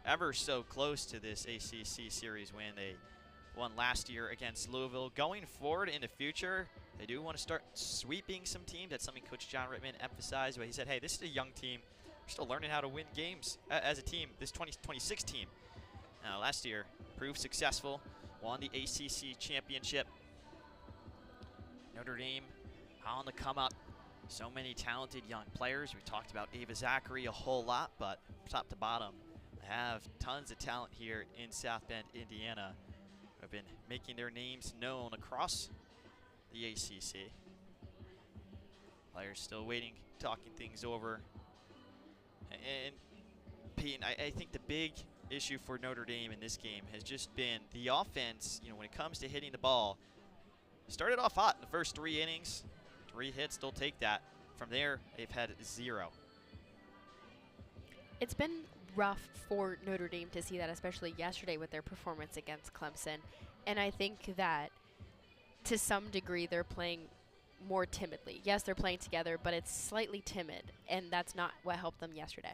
ever so close to this ACC series win. They won last year against Louisville. Going forward in the future, they do want to start sweeping some teams. That's something Coach John Rittman emphasized, but he said, hey, this is a young team. We're still learning how to win games as a team, this 2026 team. Last year, proved successful, won the ACC championship. Notre Dame on the come up. So many talented young players. We talked about Ava Zachary a whole lot, but top to bottom, they have tons of talent here in South Bend, Indiana, who have been making their names known across the ACC. Players still waiting, talking things over. And Peyton, I think the big issue for Notre Dame in this game has just been the offense, when it comes to hitting the ball. Started off hot in the first 3 innings. 3 hits, they'll take that. From there, they've had 0. It's been rough for Notre Dame to see that, especially yesterday with their performance against Clemson. And I think that to some degree they're playing more timidly. Yes, they're playing together, but it's slightly timid, and that's not what helped them yesterday.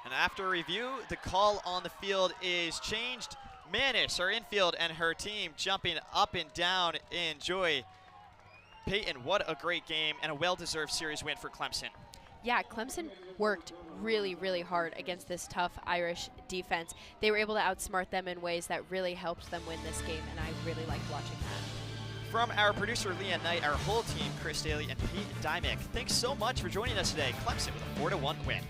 And after review, the call on the field is changed. Manis, her infield, and her team jumping up and down in joy. Peyton, what a great game and a well-deserved series win for Clemson. Yeah, Clemson worked really, really hard against this tough Irish defense. They were able to outsmart them in ways that really helped them win this game, and I really liked watching that. From our producer, Leah Knight, our whole team, Chris Daly and Pete Dymick, thanks so much for joining us today. Clemson with a 4-1 win.